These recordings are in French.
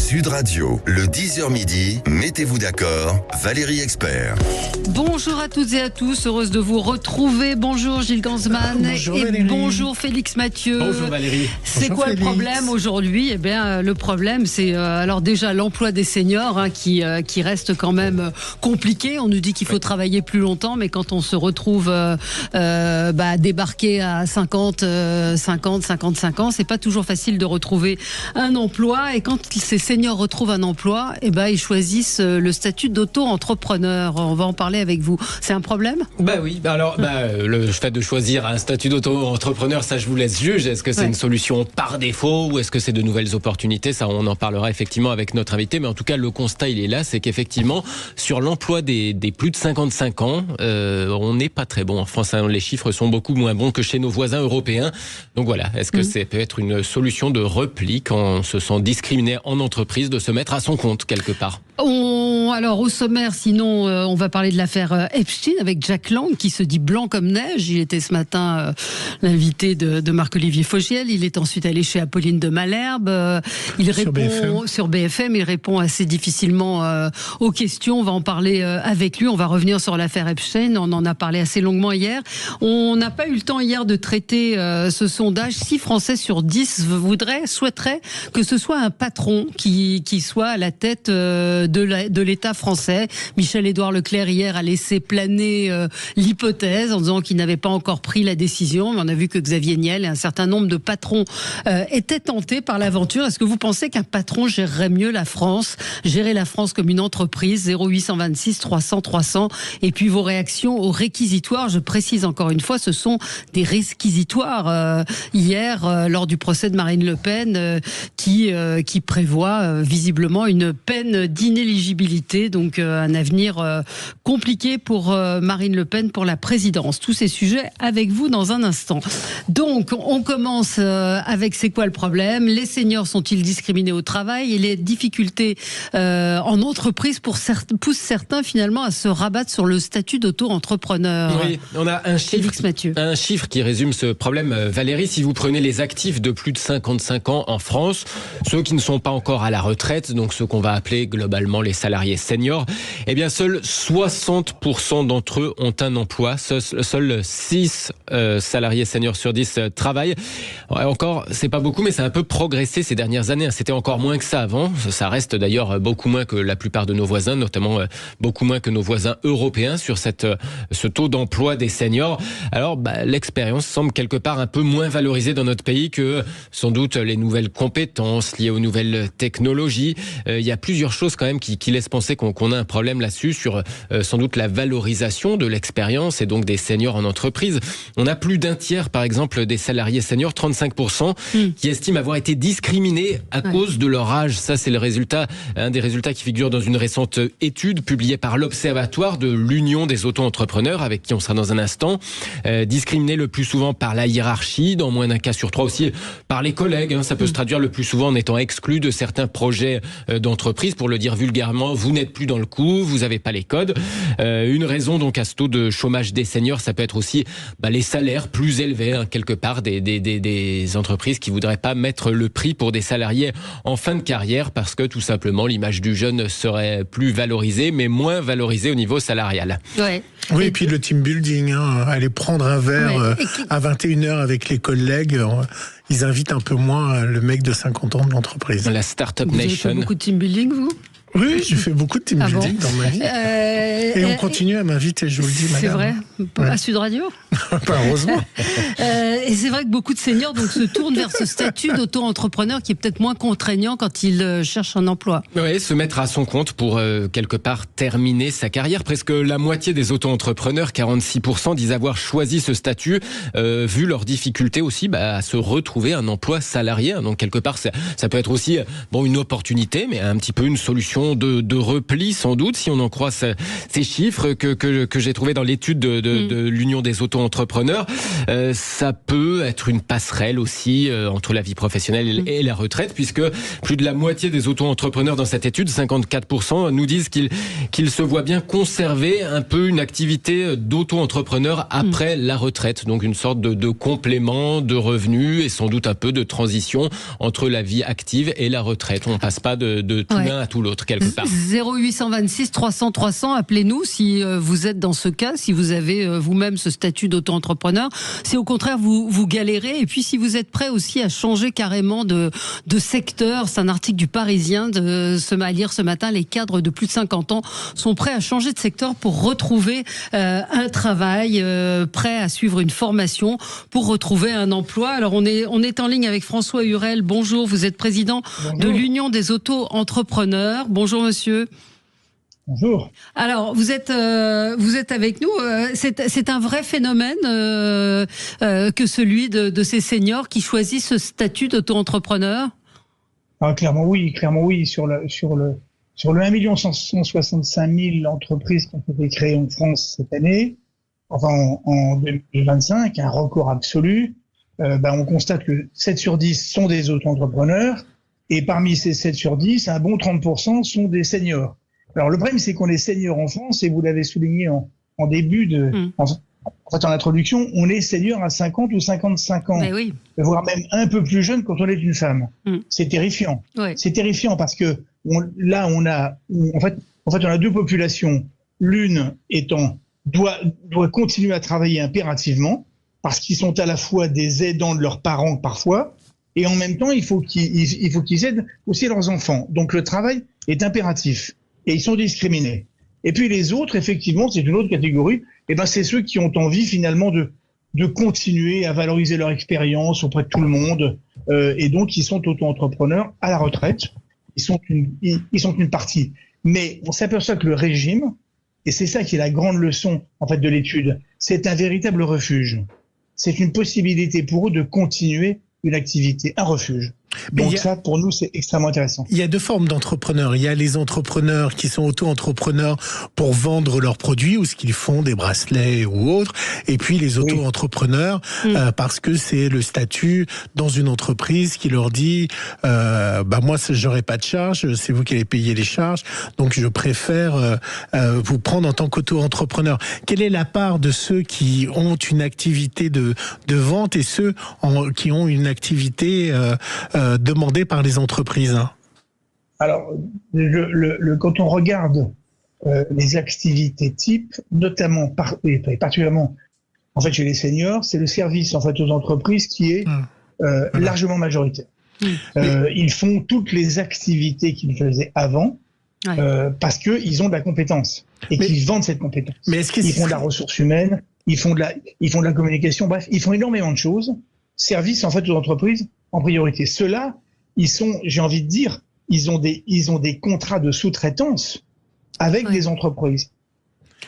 Sud Radio, le 10h midi, mettez-vous d'accord, Valérie Expert. Bonjour à toutes et à tous, heureuse de vous retrouver. Bonjour Gilles Gansman. Bonjour et Valérie. Bonjour Félix Mathieu. Bonjour Valérie. C'est Bonjour quoi Félix. le problème aujourd'hui ? Eh bien, le problème, c'est alors déjà l'emploi des seniors qui reste quand même compliqué. On nous dit qu'il faut travailler plus longtemps, mais quand on se retrouve débarqué à 55 ans, c'est pas toujours facile de retrouver un emploi. Et quand ces seniors retrouvent un emploi, ils choisissent le statut d'auto-entrepreneur. On va en parler avec vous. C'est un problème ? Oui, le fait de choisir un statut d'auto-entrepreneur, ça je vous laisse juger. Est-ce que c'est une solution par défaut ou est-ce que c'est de nouvelles opportunités ? Ça, on en parlera effectivement avec notre invité. Mais en tout cas, le constat, il est là, c'est qu'effectivement, sur l'emploi des plus de 55 ans, on n'est pas très bon en France. Les chiffres sont beaucoup moins bons que chez nos voisins européens. Donc voilà, est-ce que c'est peut-être une solution de repli quand on se sent discriminé en entreprise de se mettre à son compte quelque part ? Alors au sommaire, sinon, on va parler de l'affaire Epstein avec Jack Lang qui se dit blanc comme neige. Il était ce matin l'invité de Marc-Olivier Fogiel. Il est ensuite allé chez Apolline de Malherbe. Il répond sur BFM. Il répond assez difficilement aux questions. On va en parler avec lui. On va revenir sur l'affaire Epstein. On en a parlé assez longuement hier. On n'a pas eu le temps hier de traiter ce sondage. 6 Français sur 10 souhaiteraient que ce soit un patron qui soit à la tête de l'État français. Michel-Édouard Leclerc hier a laissé planer l'hypothèse en disant qu'il n'avait pas encore pris la décision. Mais on a vu que Xavier Niel et un certain nombre de patrons étaient tentés par l'aventure. Est-ce que vous pensez qu'un patron gérerait mieux la France, gérer la France comme une entreprise ? 0826 300 300. Et puis vos réactions aux réquisitoires. Je précise encore une fois, ce sont des réquisitoires. Hier, lors du procès de Marine Le Pen, qui prévoit visiblement une peine d'inéligibilité, donc un avenir compliqué pour Marine Le Pen pour la présidence. Tous ces sujets avec vous dans un instant. Donc, on commence avec c'est quoi le problème ? Les seniors sont-ils discriminés au travail ? Et les difficultés en entreprise poussent certains finalement à se rabattre sur le statut d'auto-entrepreneur. Oui, on a un chiffre qui résume ce problème. Valérie, si vous prenez les actifs de plus de 55 ans en France, ceux qui ne sont pas encore à la retraite, donc ceux qu'on va appeler globalement les salariés seniors, eh bien seuls 60% d'entre eux ont un emploi. Seuls 6 salariés seniors sur 10 travaillent. Ouais, encore, c'est pas beaucoup, mais ça a un peu progressé ces dernières années. C'était encore moins que ça avant. Ça reste d'ailleurs beaucoup moins que la plupart de nos voisins, notamment beaucoup moins que nos voisins européens sur ce taux d'emploi des seniors. Alors, l'expérience semble quelque part un peu moins valorisée dans notre pays que sans doute les nouvelles compétences liées aux nouvelles technologies. Il y a plusieurs choses quand même qui laissent penser qu'on a un problème là-dessus sur sans doute la valorisation de l'expérience et donc des seniors en entreprise. On a plus d'un tiers, par exemple, des salariés seniors, 35%, qui estiment avoir été discriminés à cause de leur âge. Ça, c'est un des résultats qui figure dans une récente étude publiée par l'Observatoire de l'Union des auto-entrepreneurs, avec qui on sera dans un instant. Discriminés le plus souvent par la hiérarchie, dans moins d'un cas sur 3 aussi par les collègues. Ça peut se traduire le plus souvent en étant exclu de certains projets d'entreprise. Pour le dire vulgairement, vous n'êtes plus dans le coup, vous n'avez pas les codes. Une raison donc à ce taux de chômage des seniors, ça peut être aussi les salaires plus élevés, quelque part, des entreprises qui voudraient pas mettre le prix pour des salariés en fin de carrière parce que tout simplement l'image du jeune serait plus valorisée mais moins valorisée au niveau salarial. Ouais. Oui, et puis le team building, aller prendre un verre à 21h avec les collègues, ils invitent un peu moins le mec de 50 ans de l'entreprise. La Startup Vous Nation. avez fait beaucoup de team building, vous ? Oui, j'ai fait beaucoup de team building dans ma vie. Et on continue à m'inviter, je vous le dis, madame. C'est vrai ? À Sud Radio ? Pas heureusement. Et c'est vrai que beaucoup de seniors donc, se tournent vers ce statut d'auto-entrepreneur qui est peut-être moins contraignant quand ils cherchent un emploi. Oui, se mettre à son compte pour quelque part terminer sa carrière. Presque la moitié des auto-entrepreneurs, 46%, disent avoir choisi ce statut vu leurs difficultés aussi à se retrouver un emploi salarié. Donc quelque part, ça peut être aussi une opportunité, mais un petit peu une solution situation de repli, sans doute, si on en croit ces chiffres que j'ai trouvés dans l'étude de l'Union des auto-entrepreneurs. Ça peut être une passerelle aussi entre la vie professionnelle et la retraite, puisque plus de la moitié des auto-entrepreneurs dans cette étude, 54%, nous disent qu'ils se voient bien conserver un peu une activité d'auto-entrepreneur après la retraite. Donc une sorte de complément de revenus et sans doute un peu de transition entre la vie active et la retraite. On ne passe pas de tout l'un à tout l'autre quelque part. 0826 300 300, appelez-nous si vous êtes dans ce cas, si vous avez vous-même ce statut d'auto-entrepreneur, si au contraire vous galérez, et puis si vous êtes prêt aussi à changer carrément de secteur. C'est un article du Parisien à lire ce matin. Les cadres de plus de 50 ans sont prêts à changer de secteur pour retrouver un travail, prêts à suivre une formation pour retrouver un emploi. Alors on est en ligne avec François Hurel. Bonjour, vous êtes président de l'Union des auto-entrepreneurs. Bonjour monsieur. Bonjour. Alors, vous êtes avec nous. C'est un vrai phénomène que celui de ces seniors qui choisissent ce statut d'auto-entrepreneur. Ah, clairement oui. Sur le 1 165 000 entreprises qui ont été créées en France cette année, enfin en 2025, un record absolu. On constate que 7 sur 10 sont des auto-entrepreneurs, et parmi ces 7 sur 10, un bon 30% sont des seniors. Alors le problème, c'est qu'on est senior en France, et vous l'avez souligné en début en introduction, on est senior à 50 ou 55 ans, oui. Voire même un peu plus jeune quand on est une femme. C'est terrifiant. Ouais. C'est terrifiant parce que on a deux populations. L'une étant doit continuer à travailler impérativement parce qu'ils sont à la fois des aidants de leurs parents parfois, et en même temps il faut qu'ils aident aussi leurs enfants. Donc le travail est impératif. Et ils sont discriminés. Et puis les autres, effectivement, c'est une autre catégorie. C'est ceux qui ont envie finalement de continuer à valoriser leur expérience auprès de tout le monde. Et donc ils sont auto-entrepreneurs à la retraite. Ils sont une partie. Mais on s'aperçoit que le régime, et c'est ça qui est la grande leçon en fait de l'étude, c'est un véritable refuge. C'est une possibilité pour eux de continuer une activité, un refuge. Donc ça, pour nous, c'est extrêmement intéressant. Il y a deux formes d'entrepreneurs. Il y a les entrepreneurs qui sont auto-entrepreneurs pour vendre leurs produits ou ce qu'ils font, des bracelets ou autres. Et puis les auto-entrepreneurs, parce que c'est le statut dans une entreprise qui leur dit moi, j'aurai pas de charges, c'est vous qui allez payer les charges, donc je préfère vous prendre en tant qu'auto-entrepreneur. Quelle est la part de ceux qui ont une activité de vente et ceux qui ont une activité demandé par les entreprises? Alors, quand on regarde les activités types, notamment et particulièrement en fait chez les seniors, c'est le service en fait aux entreprises qui est largement majoritaire. Ils font toutes les activités qu'ils faisaient avant parce qu'ils ont de la compétence et qu'ils vendent cette compétence. Mais ils font de la ressource humaine, ils font de la communication, bref, ils font énormément de choses. Service en fait aux entreprises en priorité. Ceux-là, j'ai envie de dire, ils ont des contrats de sous-traitance avec des entreprises.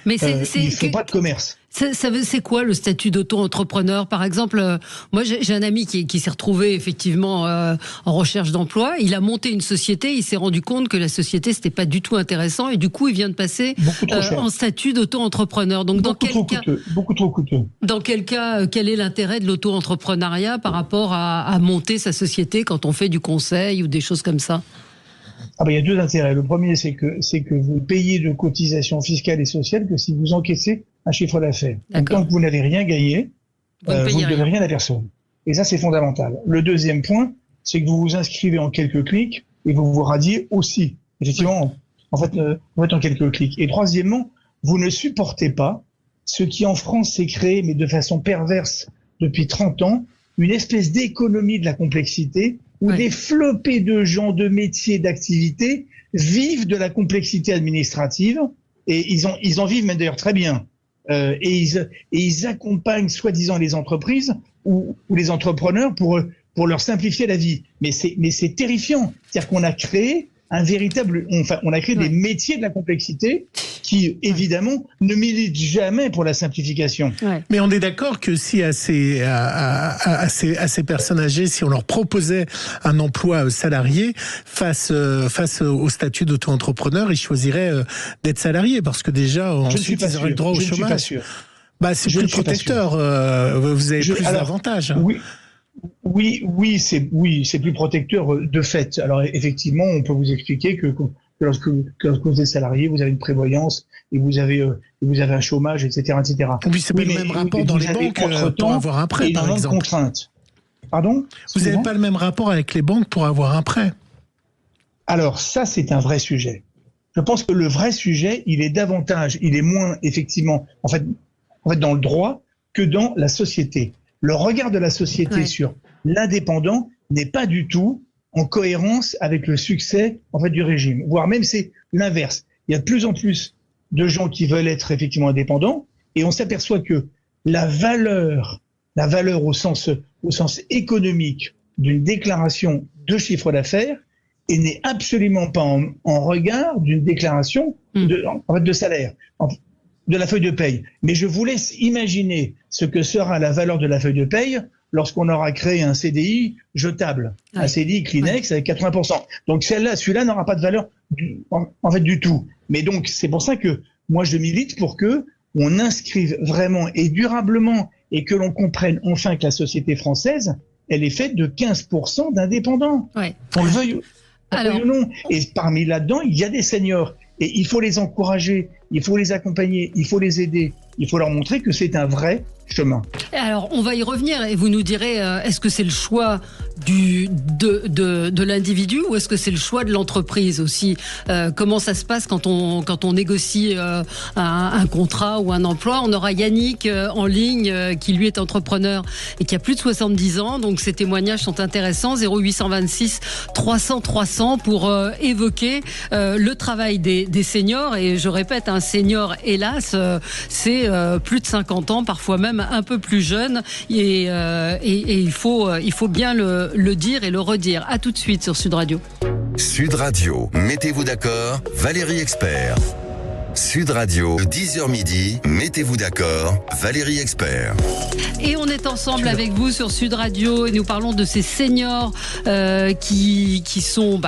Mais ils ne font pas de commerce. C'est quoi le statut d'auto-entrepreneur? Par exemple, moi j'ai un ami qui s'est retrouvé effectivement en recherche d'emploi. Il a monté une société, il s'est rendu compte que la société c'était pas du tout intéressant et du coup il vient de passer en statut d'auto-entrepreneur. Donc beaucoup trop coûteux. Dans quel cas, quel est l'intérêt de l'auto-entrepreneuriat par rapport à monter sa société quand on fait du conseil ou des choses comme ça? Il y a deux intérêts. Le premier, c'est que vous payez de cotisations fiscales et sociales que si vous encaissez un chiffre d'affaires. Donc, tant que vous n'avez rien gagné, vous ne devez rien à personne. Et ça, c'est fondamental. Le deuxième point, c'est que vous vous inscrivez en quelques clics et vous vous radiez aussi. Effectivement, en fait, en quelques clics. Et troisièmement, vous ne supportez pas ce qui en France s'est créé, mais de façon perverse depuis 30 ans, une espèce d'économie de la complexité où des flopées de gens, de métiers, d'activités vivent de la complexité administrative et ils en vivent même d'ailleurs très bien. Et ils accompagnent soi-disant les entreprises ou les entrepreneurs pour leur simplifier la vie. Mais c'est terrifiant. C'est-à-dire qu'on a créé on a créé des métiers de la complexité qui, évidemment, ne militent jamais pour la simplification. Ouais. Mais on est d'accord que si à ces personnes âgées, si on leur proposait un emploi salarié face au statut d'auto-entrepreneur, ils choisiraient d'être salariés parce que déjà, ensuite, ils auraient le droit au chômage. Je ne suis pas sûr. Bah, c'est plus protecteur. Vous avez plus d'avantages. Oui, c'est plus protecteur de fait. Alors effectivement, on peut vous expliquer que lorsque vous êtes salarié, vous avez une prévoyance et vous avez un chômage, etc., etc. Oui, c'est pas le même rapport dans les banques pour avoir un prêt, par exemple. Contraintes. Pardon ? Vous n'avez pas le même rapport avec les banques pour avoir un prêt. Alors ça, c'est un vrai sujet. Je pense que le vrai sujet, il est moins effectivement, en fait, dans le droit que dans la société. Le regard de la société sur l'indépendant n'est pas du tout en cohérence avec le succès du régime, voire même c'est l'inverse. Il y a de plus en plus de gens qui veulent être effectivement indépendants et on s'aperçoit que la valeur au sens économique d'une déclaration de chiffre d'affaires n'est absolument pas en regard d'une déclaration de salaire. De la feuille de paye. Mais je vous laisse imaginer ce que sera la valeur de la feuille de paye lorsqu'on aura créé un CDI jetable, un CDI Kleenex avec 80%. Donc celui-là n'aura pas de valeur du tout. Mais donc c'est pour ça que moi je milite pour que on inscrive vraiment et durablement et que l'on comprenne enfin que la société française, elle est faite de 15% d'indépendants. On le veuille ou non. Et parmi là-dedans, il y a des seniors. Et il faut les encourager, il faut les accompagner, il faut les aider, il faut leur montrer que c'est un vrai chemin. Alors, on va y revenir et vous nous direz, est-ce que c'est le choix de l'individu ou est-ce que c'est le choix de l'entreprise aussi ? Comment ça se passe quand on négocie un contrat ou un emploi ? On aura Yannick en ligne qui lui est entrepreneur et qui a plus de 70 ans. Donc, ces témoignages sont intéressants. 0826 300 300 pour évoquer le travail des seniors. Et je répète, un senior, hélas, c'est plus de 50 ans, parfois même un peu plus jeune et il faut bien le dire et le redire. À tout de suite sur Sud Radio. Sud Radio, mettez-vous d'accord, Valérie Expert. Sud Radio, 10h midi, mettez-vous d'accord, Valérie Expert. Et on est ensemble avec vous sur Sud Radio et nous parlons de ces seniors qui sont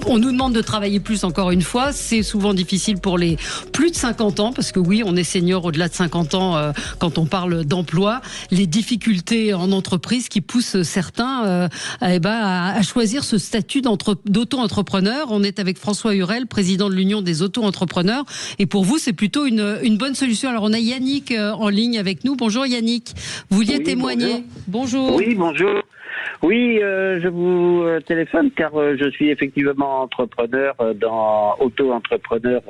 on nous demande de travailler plus encore une fois. C'est souvent difficile pour les plus de 50 ans parce que oui, on est senior au-delà de 50 ans quand on parle d'emploi. Les difficultés en entreprise qui poussent certains à choisir ce statut d'auto-entrepreneur. On est avec François Hurel, président de l'Union des auto-entrepreneurs. Et pour vous, c'est plutôt une bonne solution. Alors on a Yannick en ligne avec nous. Bonjour Yannick. Vous vouliez témoigner ? Bonjour. Oui, bonjour. Oui, je vous téléphone car je suis effectivement auto-entrepreneur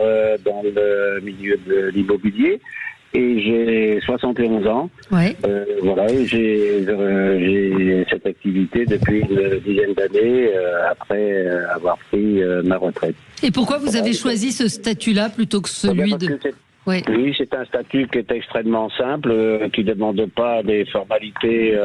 dans le milieu de l'immobilier et j'ai 71 ans. Ouais. Voilà, et j'ai cette activité depuis une dizaine d'années après avoir pris ma retraite. Et pourquoi vous avez choisi ce statut-là plutôt que celui de... Oui, c'est un statut qui est extrêmement simple, qui ne demande pas des formalités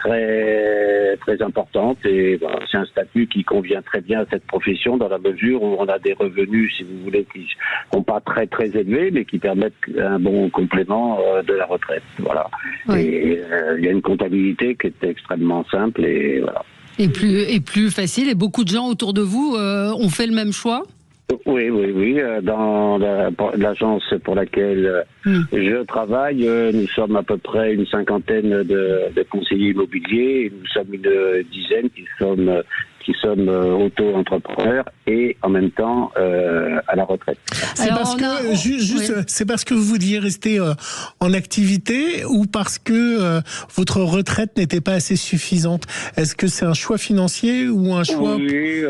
très très importantes. Et c'est un statut qui convient très bien à cette profession dans la mesure où on a des revenus, si vous voulez, qui sont pas très très élevés, mais qui permettent un bon complément de la retraite. Voilà. Oui. Et il y a une comptabilité qui est extrêmement simple et voilà. Et plus facile. Et beaucoup de gens autour de vous ont fait le même choix ? Oui. Dans l'agence pour laquelle je travaille, nous sommes à peu près une cinquantaine de conseillers immobiliers et nous sommes une dizaine qui sommes auto-entrepreneurs et en même temps à la retraite. C'est c'est parce que vous vouliez rester en activité ou parce que votre retraite n'était pas assez suffisante ? Est-ce que c'est un choix financier ou un choix... Oui,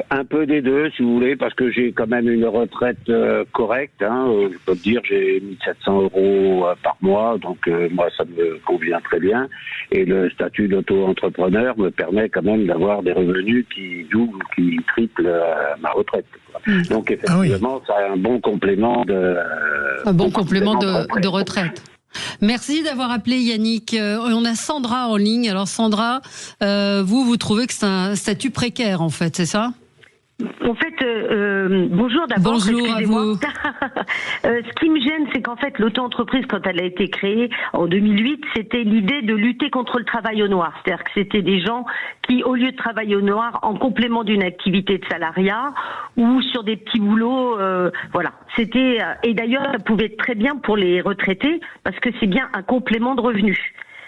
un peu des deux, si vous voulez, parce que j'ai quand même une retraite correcte. Je peux dire, j'ai 1700 € par mois, donc moi, ça me convient très bien. Et le statut d'auto-entrepreneur me permet quand même d'avoir des revenus qui doublent ou qui triplent ma retraite. Donc effectivement, ça a un bon complément de retraite. Merci d'avoir appelé Yannick. On a Sandra en ligne. Alors Sandra, vous trouvez que c'est un statut précaire en fait, c'est ça ? En fait, bonjour d'abord. Bonjour à vous. Ce qui me gêne, c'est qu'en fait, l'auto-entreprise, quand elle a été créée en 2008, c'était l'idée de lutter contre le travail au noir. C'est-à-dire que c'était des gens qui, au lieu de travailler au noir, en complément d'une activité de salariat ou sur des petits boulots, voilà. C'était et d'ailleurs, ça pouvait être très bien pour les retraités parce que c'est bien un complément de revenus.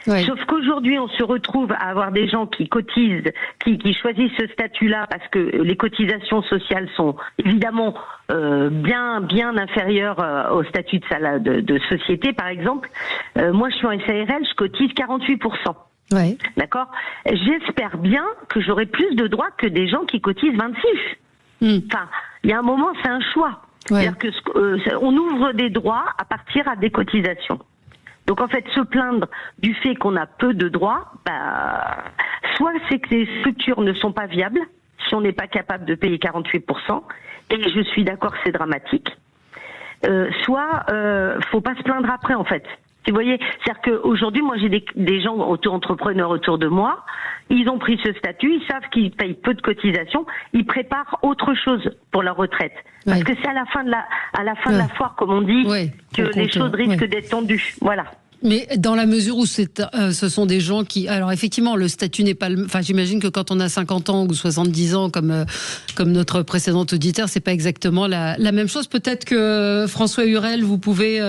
Ouais. Sauf qu'aujourd'hui, on se retrouve à avoir des gens qui cotisent, qui choisissent ce statut-là parce que les cotisations sociales sont évidemment bien inférieures au statut de société, par exemple. Moi, je suis en SARL, je cotise 48%. Ouais. D'accord ? J'espère bien que j'aurai plus de droits que des gens qui cotisent 26%. Enfin, il y a un moment, c'est un choix. Ouais. C'est-à-dire que on ouvre des droits à partir à des cotisations. Donc en fait, se plaindre du fait qu'on a peu de droits, soit c'est que les structures ne sont pas viables, si on n'est pas capable de payer 48%, et je suis d'accord, c'est dramatique. Soit, faut pas se plaindre après en fait. Vous voyez, c'est-à-dire qu'aujourd'hui, moi j'ai des gens auto-entrepreneurs autour de moi, ils ont pris ce statut, ils savent qu'ils payent peu de cotisations, ils préparent autre chose pour leur retraite. Parce que c'est à la fin de la foire, comme on dit, que les choses risquent d'être tendues. Voilà. Mais dans la mesure où ce sont des gens qui... Alors effectivement, le statut n'est pas... Enfin, j'imagine que quand on a 50 ans ou 70 ans, comme notre précédent auditeur, c'est pas exactement la même chose. Peut-être que François Hurel, vous pouvez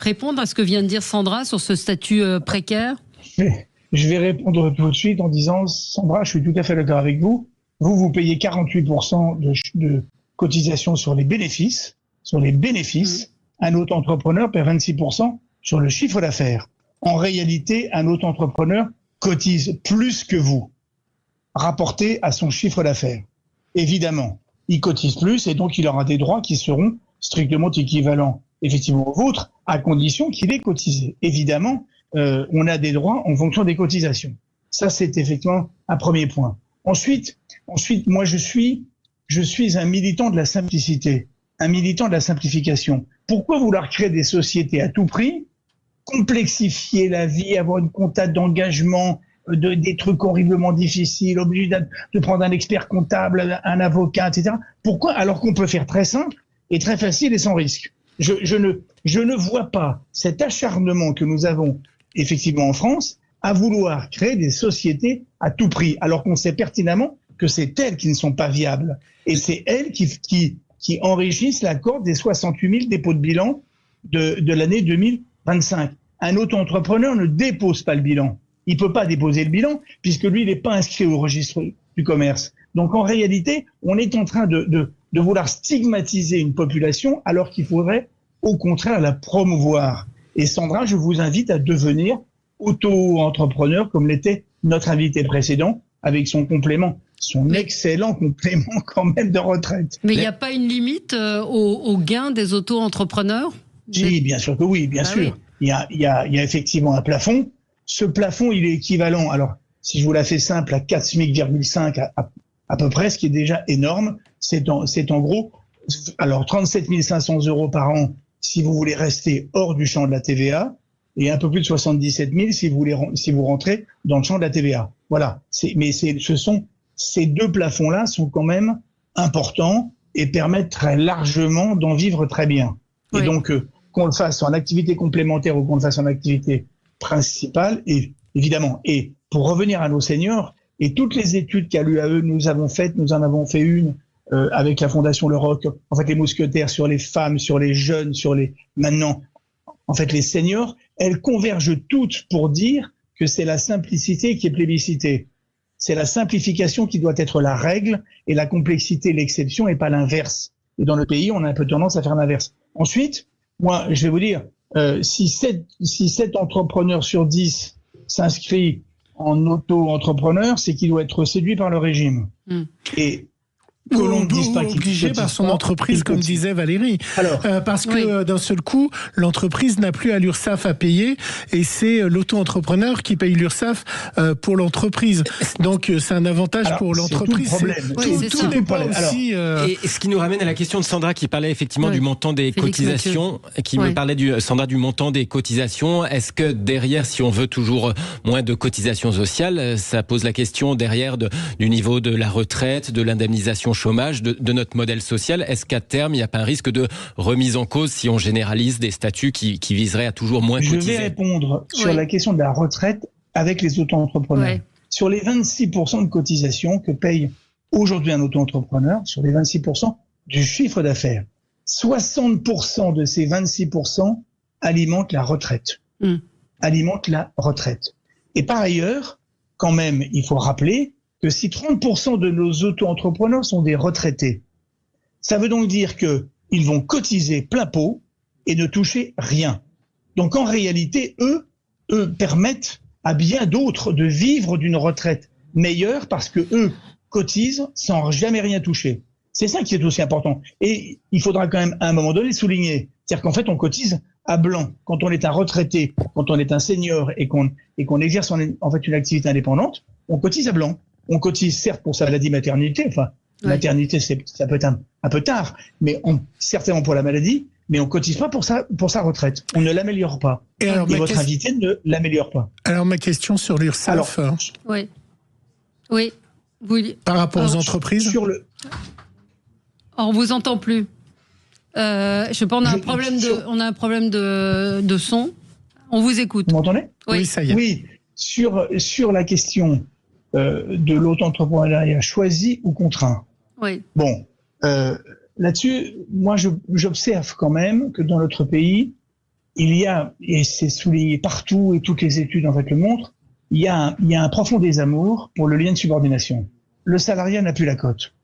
répondre à ce que vient de dire Sandra sur ce statut précaire. Je vais répondre tout de suite en disant, Sandra, je suis tout à fait d'accord avec vous. Vous payez 48% de cotisation sur les bénéfices. Un auto-entrepreneur paie 26% sur le chiffre d'affaires. En réalité, un auto-entrepreneur cotise plus que vous, rapporté à son chiffre d'affaires. Évidemment, il cotise plus et donc il aura des droits qui seront strictement équivalents, effectivement, aux vôtres, à condition qu'il ait cotisé. Évidemment, on a des droits en fonction des cotisations. Ça, c'est effectivement un premier point. Ensuite, moi, je suis un militant de la simplicité, un militant de la simplification. Pourquoi vouloir créer des sociétés à tout prix, complexifier la vie, avoir une comptable d'engagement, des trucs horriblement difficiles, obligé de prendre un expert comptable, un avocat, etc. Pourquoi ? Alors qu'on peut faire très simple et très facile et sans risque. Je ne vois pas cet acharnement que nous avons effectivement en France à vouloir créer des sociétés à tout prix, alors qu'on sait pertinemment que c'est elles qui ne sont pas viables. Et c'est elles qui enrichissent la corde des 68 000 dépôts de bilan de l'année 2025. Un auto-entrepreneur ne dépose pas le bilan. Il peut pas déposer le bilan puisque lui, il n'est pas inscrit au registre du commerce. Donc en réalité, on est en train de vouloir stigmatiser une population alors qu'il faudrait au contraire la promouvoir. Et Sandra, je vous invite à devenir auto-entrepreneur comme l'était notre invité précédent avec son complément. Son excellent complément quand même de retraite. Mais il n'y a pas une limite au gain des auto-entrepreneurs ? Si, bien sûr que oui, bien sûr. Oui. Il y a effectivement un plafond. Ce plafond, il est équivalent, alors si je vous la fais simple, à 4 SMIC,5 à peu près, ce qui est déjà énorme. C'est en gros, alors 37 500 € par an si vous voulez rester hors du champ de la TVA et un peu plus de 77 000 si vous rentrez dans le champ de la TVA. Voilà. Ces deux plafonds-là sont quand même importants et permettent très largement d'en vivre très bien. Oui. Et donc, qu'on le fasse en activité complémentaire ou qu'on le fasse en activité principale, et, évidemment. Et pour revenir à nos seniors, et toutes les études qu'à l'UAE nous en avons fait une avec la Fondation Le Roc, en fait les mousquetaires sur les femmes, sur les jeunes, maintenant, en fait les seniors, elles convergent toutes pour dire que c'est la simplicité qui est plébiscitée. C'est la simplification qui doit être la règle et la complexité l'exception et pas l'inverse. Et dans le pays, on a un peu tendance à faire l'inverse. Ensuite, moi, je vais vous dire, si 7 entrepreneurs sur 10 s'inscrit en auto-entrepreneur, c'est qu'il doit être séduit par le régime. Et que l'on ne dise pas qu'il est obligé par son entreprise, comme disait Valérie. Alors, parce que d'un seul coup, l'entreprise n'a plus à l'URSSAF à payer et c'est l'auto-entrepreneur qui paye l'URSSAF pour l'entreprise. Donc c'est un avantage pour l'entreprise. Tout n'est pas aussi. Et ce qui nous ramène à la question de Sandra qui parlait effectivement du montant des cotisations, qui me parlait Sandra du montant des cotisations. Est-ce que derrière, si on veut toujours moins de cotisations sociales, ça pose la question derrière du niveau de la retraite, de l'indemnisation chômage de notre modèle social. Est-ce qu'à terme, il n'y a pas un risque de remise en cause si on généralise des statuts qui viseraient à toujours moins cotiser? Je vais répondre sur la question de la retraite avec les auto-entrepreneurs. Ouais. Sur les 26% de cotisation que paye aujourd'hui un auto-entrepreneur, sur les 26% du chiffre d'affaires, 60% de ces 26% alimentent la retraite. Alimentent la retraite. Et par ailleurs, quand même, il faut rappeler que si 30% de nos auto-entrepreneurs sont des retraités, ça veut donc dire qu'ils vont cotiser plein pot et ne toucher rien. Donc en réalité, eux permettent à bien d'autres de vivre d'une retraite meilleure parce que eux cotisent sans jamais rien toucher. C'est ça qui est aussi important. Et il faudra quand même à un moment donné souligner, c'est-à-dire qu'en fait on cotise à blanc. Quand on est un retraité, quand on est un senior et qu'on exerce en fait une activité indépendante, on cotise à blanc. On cotise certes pour sa maladie maternité, maternité ça peut être un peu tard, mais certainement pour la maladie, mais on cotise pas pour sa retraite. On ne l'améliore pas. Et votre invité ne l'améliore pas. Alors ma question sur l'URSSAF. Oui. Par rapport aux entreprises. On vous entend plus. Je sais pas, on a un problème de son. On vous écoute. Vous m'entendez ? Oui, ça y est. Oui, sur la question de l'auto-entrepreneuriat choisi ou contraint. Oui. Bon, là-dessus, moi, j'observe quand même que dans notre pays, il y a, et c'est souligné partout, et toutes les études en fait le montrent, il y a un profond désamour pour le lien de subordination. Le salariat n'a plus la cote.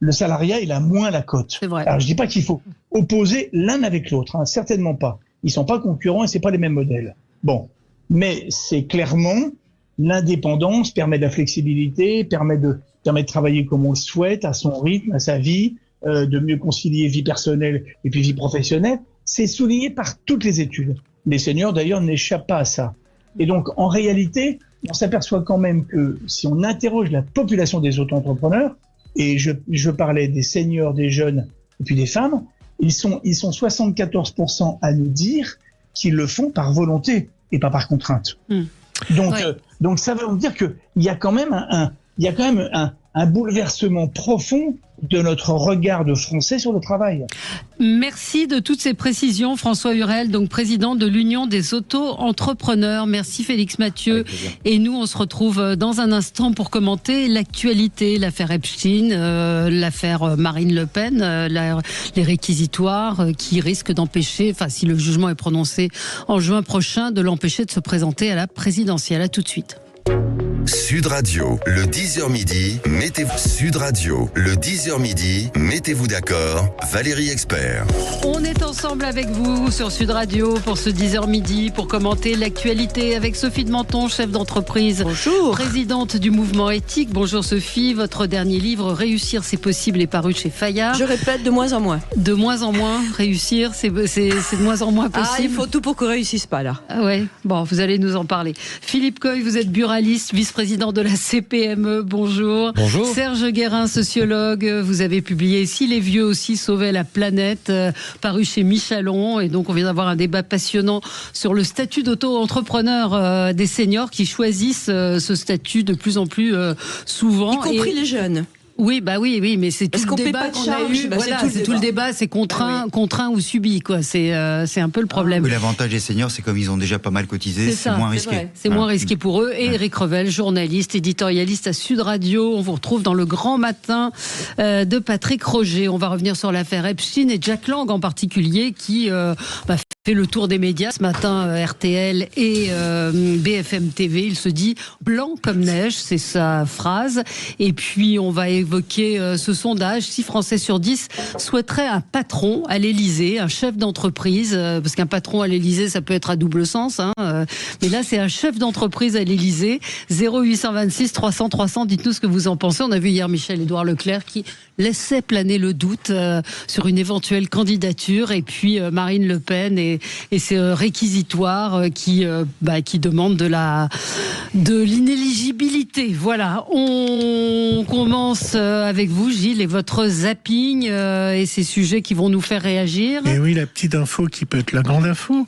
Le salariat, il a moins la cote. C'est vrai. Alors, je dis pas qu'il faut opposer l'un avec l'autre, hein, certainement pas. Ils sont pas concurrents et c'est pas les mêmes modèles. Bon, mais c'est clairement l'indépendance permet de la flexibilité, permet de travailler comme on le souhaite, à son rythme, à sa vie, de mieux concilier vie personnelle et puis vie professionnelle. C'est souligné par toutes les études. Les seniors, d'ailleurs, n'échappent pas à ça. Et donc, en réalité, on s'aperçoit quand même que si on interroge la population des auto-entrepreneurs, et je parlais des seniors, des jeunes et puis des femmes, ils sont 74% à nous dire qu'ils le font par volonté et pas par contrainte. Donc ça veut dire qu'il y a quand même un bouleversement profond de notre regard de Français sur le travail. Merci de toutes ces précisions, François Hurel, donc président de l'Union des auto-entrepreneurs. Merci Félix Mathieu. Et nous, on se retrouve dans un instant pour commenter l'actualité, l'affaire Epstein, l'affaire Marine Le Pen, les réquisitoires qui risquent d'empêcher, enfin si le jugement est prononcé en juin prochain, de l'empêcher de se présenter à la présidentielle. À tout de suite. Sud Radio, le 10h midi, Sud Radio, le 10h midi, mettez-vous d'accord, Valérie Expert. On est ensemble avec vous sur Sud Radio pour ce 10h midi pour commenter l'actualité avec Sophie de Menton, chef d'entreprise. Bonjour. Présidente du mouvement éthique. Bonjour Sophie, votre dernier livre, Réussir c'est possible, est paru chez Fayard. Je répète, de moins en moins. De moins en moins, réussir c'est de moins en moins possible. Il faut tout pour qu'on réussisse pas là. Ah ouais, bon, vous allez nous en parler. Philippe Coy, vous êtes buraliste, vice-président de la CPME, bonjour. Bonjour. Serge Guérin, sociologue, vous avez publié Si les vieux aussi sauvaient la planète, paru chez Michalon, et donc on vient d'avoir un débat passionnant sur le statut d'auto-entrepreneur des seniors qui choisissent ce statut de plus en plus souvent. Y compris les jeunes. Oui, mais c'est tout le débat qu'on a eu. Voilà, c'est tout le débat, c'est contraint ou subi, quoi. C'est un peu le problème. Oui, l'avantage des seniors, c'est comme ils ont déjà pas mal cotisé, c'est moins risqué. C'est moins risqué pour eux. Et Eric Revel, journaliste, éditorialiste à Sud Radio. On vous retrouve dans le grand matin de Patrick Roger. On va revenir sur l'affaire Epstein et Jack Lang en particulier, qui fait le tour des médias ce matin, RTL et BFM TV. Il se dit blanc comme neige, c'est sa phrase. Et puis on va évoquer ce sondage. 6 Français sur 10 souhaiteraient un patron à l'Élysée, un chef d'entreprise, parce qu'un patron à l'Élysée, ça peut être à double sens. Mais là, c'est un chef d'entreprise à l'Élysée. 0826 300 300. Dites-nous ce que vous en pensez. On a vu hier Michel-Édouard Leclerc qui laissait planer le doute sur une éventuelle candidature. Et puis Marine Le Pen et ces réquisitoires qui demandent de l'inéligibilité. Voilà, on commence avec vous, Gilles, et votre zapping et ces sujets qui vont nous faire réagir. Et oui, la petite info qui peut être la grande info.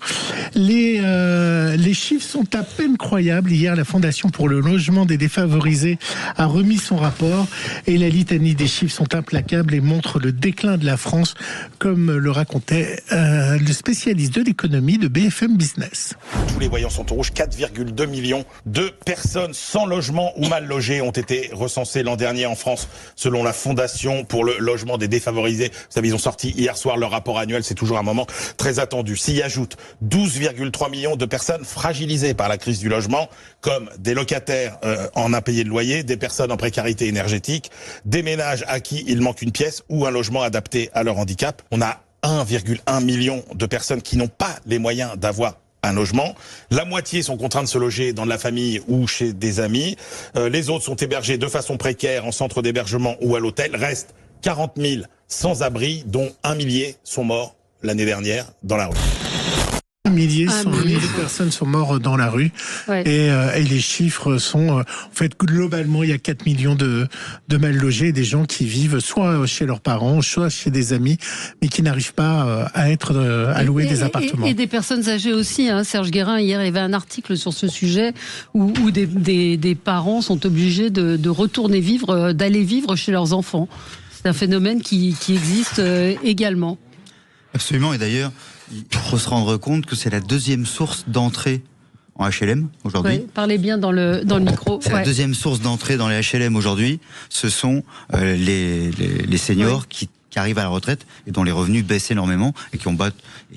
Les chiffres sont à peine croyables. Hier, la Fondation pour le logement des défavorisés a remis son rapport et la litanie des chiffres sont implacables et montrent le déclin de la France, comme le racontait le spécialiste de l'économie de BFM Business. Tous les voyants sont au rouge. 4,2 millions de personnes sans logement ou mal logées ont été recensées l'an dernier en France, selon la Fondation pour le logement des défavorisés. Vous savez, ils ont sorti hier soir leur rapport annuel. C'est toujours un moment très attendu. S'y ajoutent 12,3 millions de personnes fragilisées par la crise du logement, comme des locataires en impayés de loyer, des personnes en précarité énergétique, des ménages à qui il manque une pièce ou un logement adapté à leur handicap. On a 1,1 million de personnes qui n'ont pas les moyens d'avoir un logement. La moitié sont contraints de se loger dans de la famille ou chez des amis. Les autres sont hébergés de façon précaire en centre d'hébergement ou à l'hôtel. Reste 40 000 sans-abri, dont 1 millier sont morts l'année dernière dans la rue. 1 millier de personnes sont mortes dans la rue. Ouais. Et les chiffres sont... en fait, globalement, il y a 4 millions de mal logés, des gens qui vivent soit chez leurs parents, soit chez des amis, mais qui n'arrivent pas à louer des appartements. Et des personnes âgées aussi. Hein. Serge Guérin, hier, il y avait un article sur ce sujet où des parents sont obligés de retourner vivre, d'aller vivre chez leurs enfants. C'est un phénomène qui existe également. Absolument, et d'ailleurs, il faut se rendre compte que c'est la deuxième source d'entrée en HLM aujourd'hui. Oui, parlez bien dans le micro. C'est la deuxième source d'entrée dans les HLM aujourd'hui. Ce sont les seniors qui arrivent à la retraite et dont les revenus baissent énormément et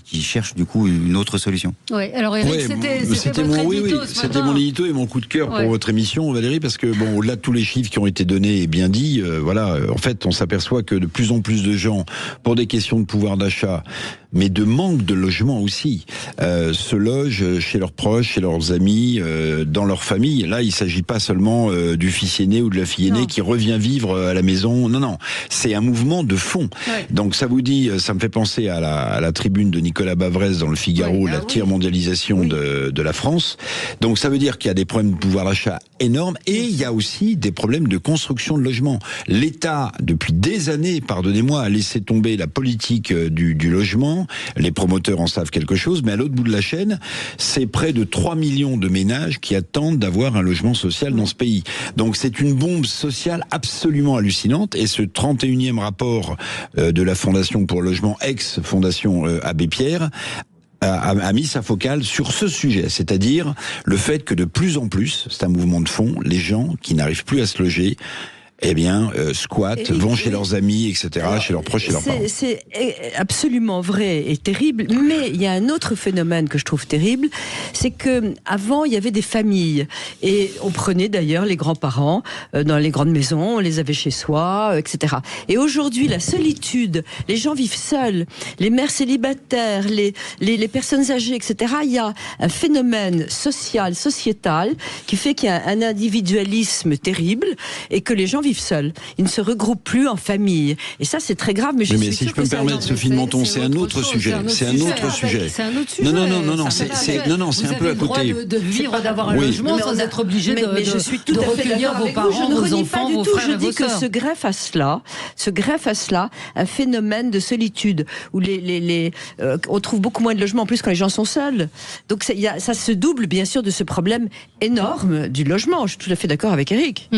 qui cherchent du coup une autre solution. Oui, alors Eric, c'était mon édito c'était mon édito et mon coup de cœur pour votre émission, Valérie, parce que au-delà de tous les chiffres qui ont été donnés et bien dit, en fait, on s'aperçoit que de plus en plus de gens, pour des questions de pouvoir d'achat, mais de manque de logement aussi, se logent chez leurs proches, chez leurs amis, dans leur famille. Là, il ne s'agit pas seulement du fils aîné ou de la fille aînée qui revient vivre à la maison. Non, c'est un mouvement de fond. Ouais. Donc ça vous dit, ça me fait penser à la tribune de Nicolas Bavrez dans le Figaro, la tiers-mondialisation de la France. Donc ça veut dire qu'il y a des problèmes de pouvoir d'achat énormes et il y a aussi des problèmes de construction de logements. L'État, depuis des années, pardonnez-moi, a laissé tomber la politique du logement. Les promoteurs en savent quelque chose, mais à l'autre bout de la chaîne, c'est près de 3 millions de ménages qui attendent d'avoir un logement social dans ce pays. Donc c'est une bombe sociale absolument hallucinante et ce 31e rapport de la Fondation pour le logement, ex-Fondation Abbé Pierre, a mis sa focale sur ce sujet, c'est-à-dire le fait que de plus en plus, c'est un mouvement de fond, les gens qui n'arrivent plus à se loger, squattent, vont chez leurs amis, etc., chez leurs proches, chez leurs parents. C'est absolument vrai et terrible, mais il y a un autre phénomène que je trouve terrible, c'est que avant il y avait des familles, et on prenait d'ailleurs les grands-parents dans les grandes maisons, on les avait chez soi, etc. Et aujourd'hui, la solitude, les gens vivent seuls, les mères célibataires, les personnes âgées, etc. Il y a un phénomène social, sociétal, qui fait qu'il y a un individualisme terrible, et que les gens vivent seuls. Ils ne se regroupent plus en famille. Et ça, c'est très grave. Mais si je peux me permettre, Sophie de Menton, c'est un autre sujet. C'est un autre sujet. Non, c'est un peu à côté. De vivre, d'avoir un logement sans être obligé de recueillir vos parents, vos enfants, vos frères et vos sœurs. Je dis que se greffe à cela un phénomène de solitude où on trouve beaucoup moins de logements en plus quand les gens sont seuls. Donc ça se double bien sûr de ce problème énorme du logement. Je suis tout à fait d'accord avec Eric.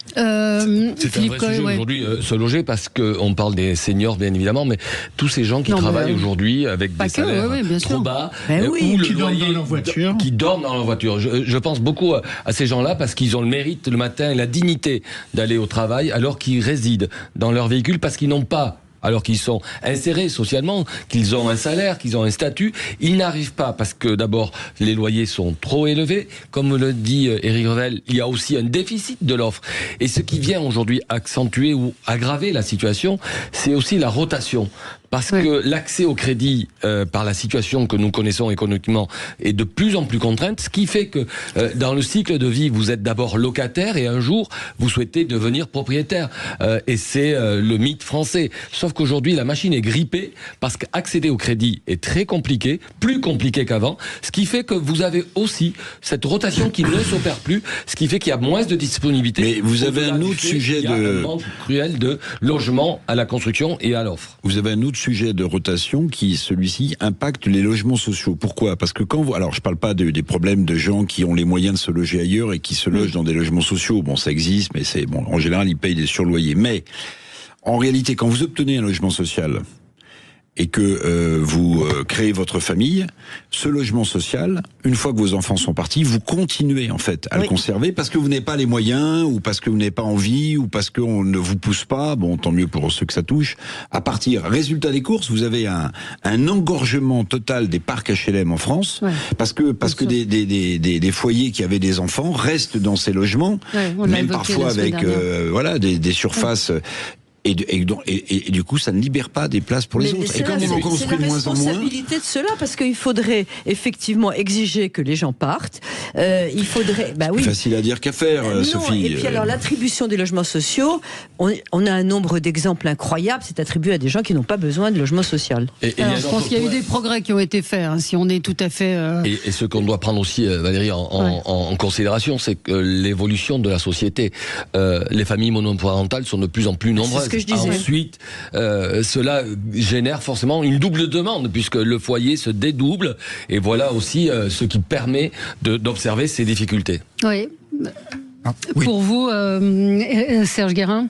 C'est un vrai sujet aujourd'hui, se loger, parce qu'on parle des seniors bien évidemment, mais tous ces gens qui travaillent aujourd'hui avec des salaires trop bas, ou qui dorment dans leur voiture. Qui dorment dans leur voiture. Je pense beaucoup à ces gens-là parce qu'ils ont le mérite le matin et la dignité d'aller au travail alors qu'ils résident dans leur véhicule parce qu'ils n'ont pas, alors qu'ils sont insérés socialement, qu'ils ont un salaire, qu'ils ont un statut, ils n'arrivent pas parce que d'abord les loyers sont trop élevés, comme le dit Éric Revel, il y a aussi un déficit de l'offre. Et ce qui vient aujourd'hui accentuer ou aggraver la situation, c'est aussi la rotation. Parce que l'accès au crédit, par la situation que nous connaissons économiquement, est de plus en plus contrainte, ce qui fait que dans le cycle de vie, vous êtes d'abord locataire et un jour, vous souhaitez devenir propriétaire. Et c'est le mythe français. Sauf qu'aujourd'hui, la machine est grippée parce qu'accéder au crédit est très compliqué, plus compliqué qu'avant, ce qui fait que vous avez aussi cette rotation qui ne s'opère plus, ce qui fait qu'il y a moins de disponibilité. Mais vous avez un autre sujet de... Il y a un manque cruel de logement à la construction et à l'offre. Vous avez un autre sujet de rotation qui, celui-ci, impacte les logements sociaux. Pourquoi ? Parce que quand vous... Alors, je parle pas des problèmes de gens qui ont les moyens de se loger ailleurs et qui se logent dans des logements sociaux. Bon, ça existe, mais c'est... Bon, en général, ils payent des surloyers. Mais... en réalité, quand vous obtenez un logement social et que vous créez votre famille, ce logement social, une fois que vos enfants sont partis, vous continuez en fait à le conserver parce que vous n'avez pas les moyens, ou parce que vous n'avez pas envie, ou parce qu'on ne vous pousse pas, bon tant mieux pour ceux que ça touche, à partir. Résultat des courses, vous avez un engorgement total des parcs HLM en France, parce que des foyers qui avaient des enfants restent dans ces logements, même parfois avec des surfaces... Et du coup, ça ne libère pas des places pour les autres. Et comme on en construit de moins en moins... C'est la responsabilité de cela, parce qu'il faudrait effectivement exiger que les gens partent. Il faudrait... C'est plus facile à dire qu'à faire, Sophie. Et puis alors, l'attribution des logements sociaux, on a un nombre d'exemples incroyables, c'est attribué à des gens qui n'ont pas besoin de logement social. Je pense qu'il y a eu des progrès qui ont été faits, si on est tout à fait... Et ce qu'on doit prendre aussi, Valérie, en considération, c'est que l'évolution de la société, les familles monoparentales sont de plus en plus nombreuses. Ensuite, cela génère forcément une double demande, puisque le foyer se dédouble, et voilà aussi ce qui permet d'observer ces difficultés. Oui. Pour vous, Serge Guérin ?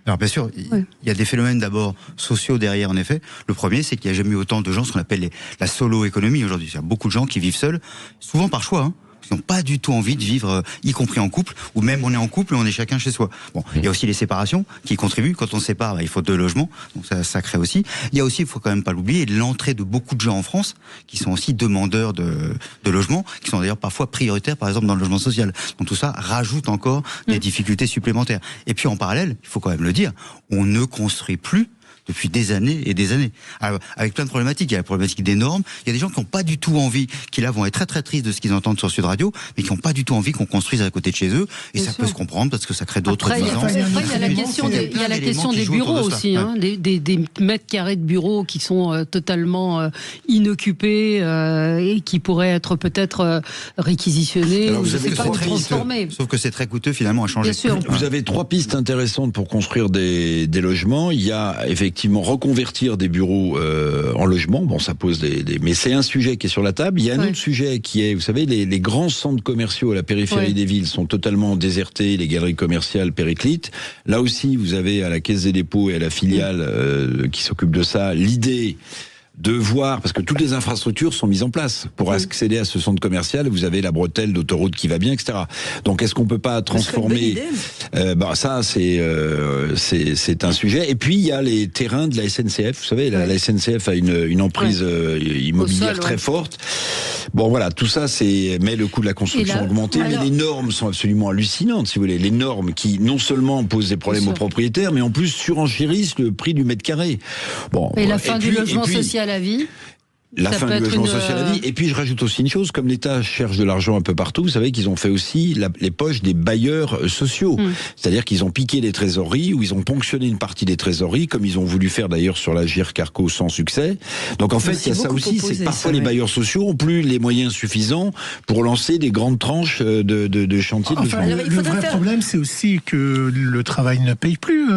Alors bien sûr, il y a des phénomènes d'abord sociaux derrière, en effet. Le premier, c'est qu'il n'y a jamais eu autant de gens, ce qu'on appelle la solo-économie aujourd'hui. Il y a beaucoup de gens qui vivent seuls, souvent par choix, qui n'ont pas du tout envie de vivre, y compris en couple, ou même on est en couple et on est chacun chez soi. Bon, il y a aussi les séparations qui contribuent. Quand on se sépare, il faut 2 logements, donc ça crée aussi. Il y a aussi, il faut quand même pas l'oublier, l'entrée de beaucoup de gens en France qui sont aussi demandeurs de logements, qui sont d'ailleurs parfois prioritaires, par exemple dans le logement social. Donc tout ça rajoute encore des difficultés supplémentaires. Et puis en parallèle, il faut quand même le dire, on ne construit plus depuis des années et des années. Alors, avec plein de problématiques. Il y a la problématique des normes. Il y a des gens qui n'ont pas du tout envie, qui là vont être très très tristes de ce qu'ils entendent sur Sud Radio, mais qui n'ont pas du tout envie qu'on construise à côté de chez eux. Et ça peut se comprendre parce que ça crée d'autres nuisances. Il y a la question des bureaux aussi. Des mètres carrés de bureaux qui sont totalement inoccupés et qui pourraient être peut-être réquisitionnés ou transformés. Sauf que c'est très coûteux finalement à changer. Vous avez 3 pistes intéressantes pour construire des logements. Il y a effectivement reconvertir des bureaux en logement. Bon, ça pose mais c'est un sujet qui est sur la table. Il y a un autre sujet qui est, vous savez, les grands centres commerciaux à la périphérie des villes sont totalement désertés, les galeries commerciales périclitent. Là aussi, vous avez à la Caisse des dépôts et à la filiale qui s'occupe de ça, l'idée de voir, parce que toutes les infrastructures sont mises en place. Pour accéder à ce centre commercial, vous avez la bretelle d'autoroute qui va bien, etc. Donc, est-ce qu'on peut pas transformer... ça, c'est un sujet. Et puis, il y a les terrains de la SNCF. Vous savez, la SNCF a une emprise immobilière très forte. Bon, voilà, tout ça, mais le coût de la construction a augmenté, mais les normes sont absolument hallucinantes, si vous voulez. Les normes qui, non seulement posent des problèmes aux propriétaires, mais en plus surenchérissent le prix du mètre carré. Bon, et la fin du logement social à vie. La fin du logement social à vie. Et puis je rajoute aussi une chose, comme l'État cherche de l'argent un peu partout, vous savez qu'ils ont fait aussi les poches des bailleurs sociaux. C'est-à-dire qu'ils ont piqué les trésoreries, ou ils ont ponctionné une partie des trésoreries, comme ils ont voulu faire d'ailleurs sur la GIR Carco sans succès. Donc en fait, il y a ça aussi, c'est que parfois les bailleurs sociaux ont plus les moyens suffisants pour lancer des grandes tranches de chantiers de logement. Le vrai problème, c'est aussi que le travail ne paye plus,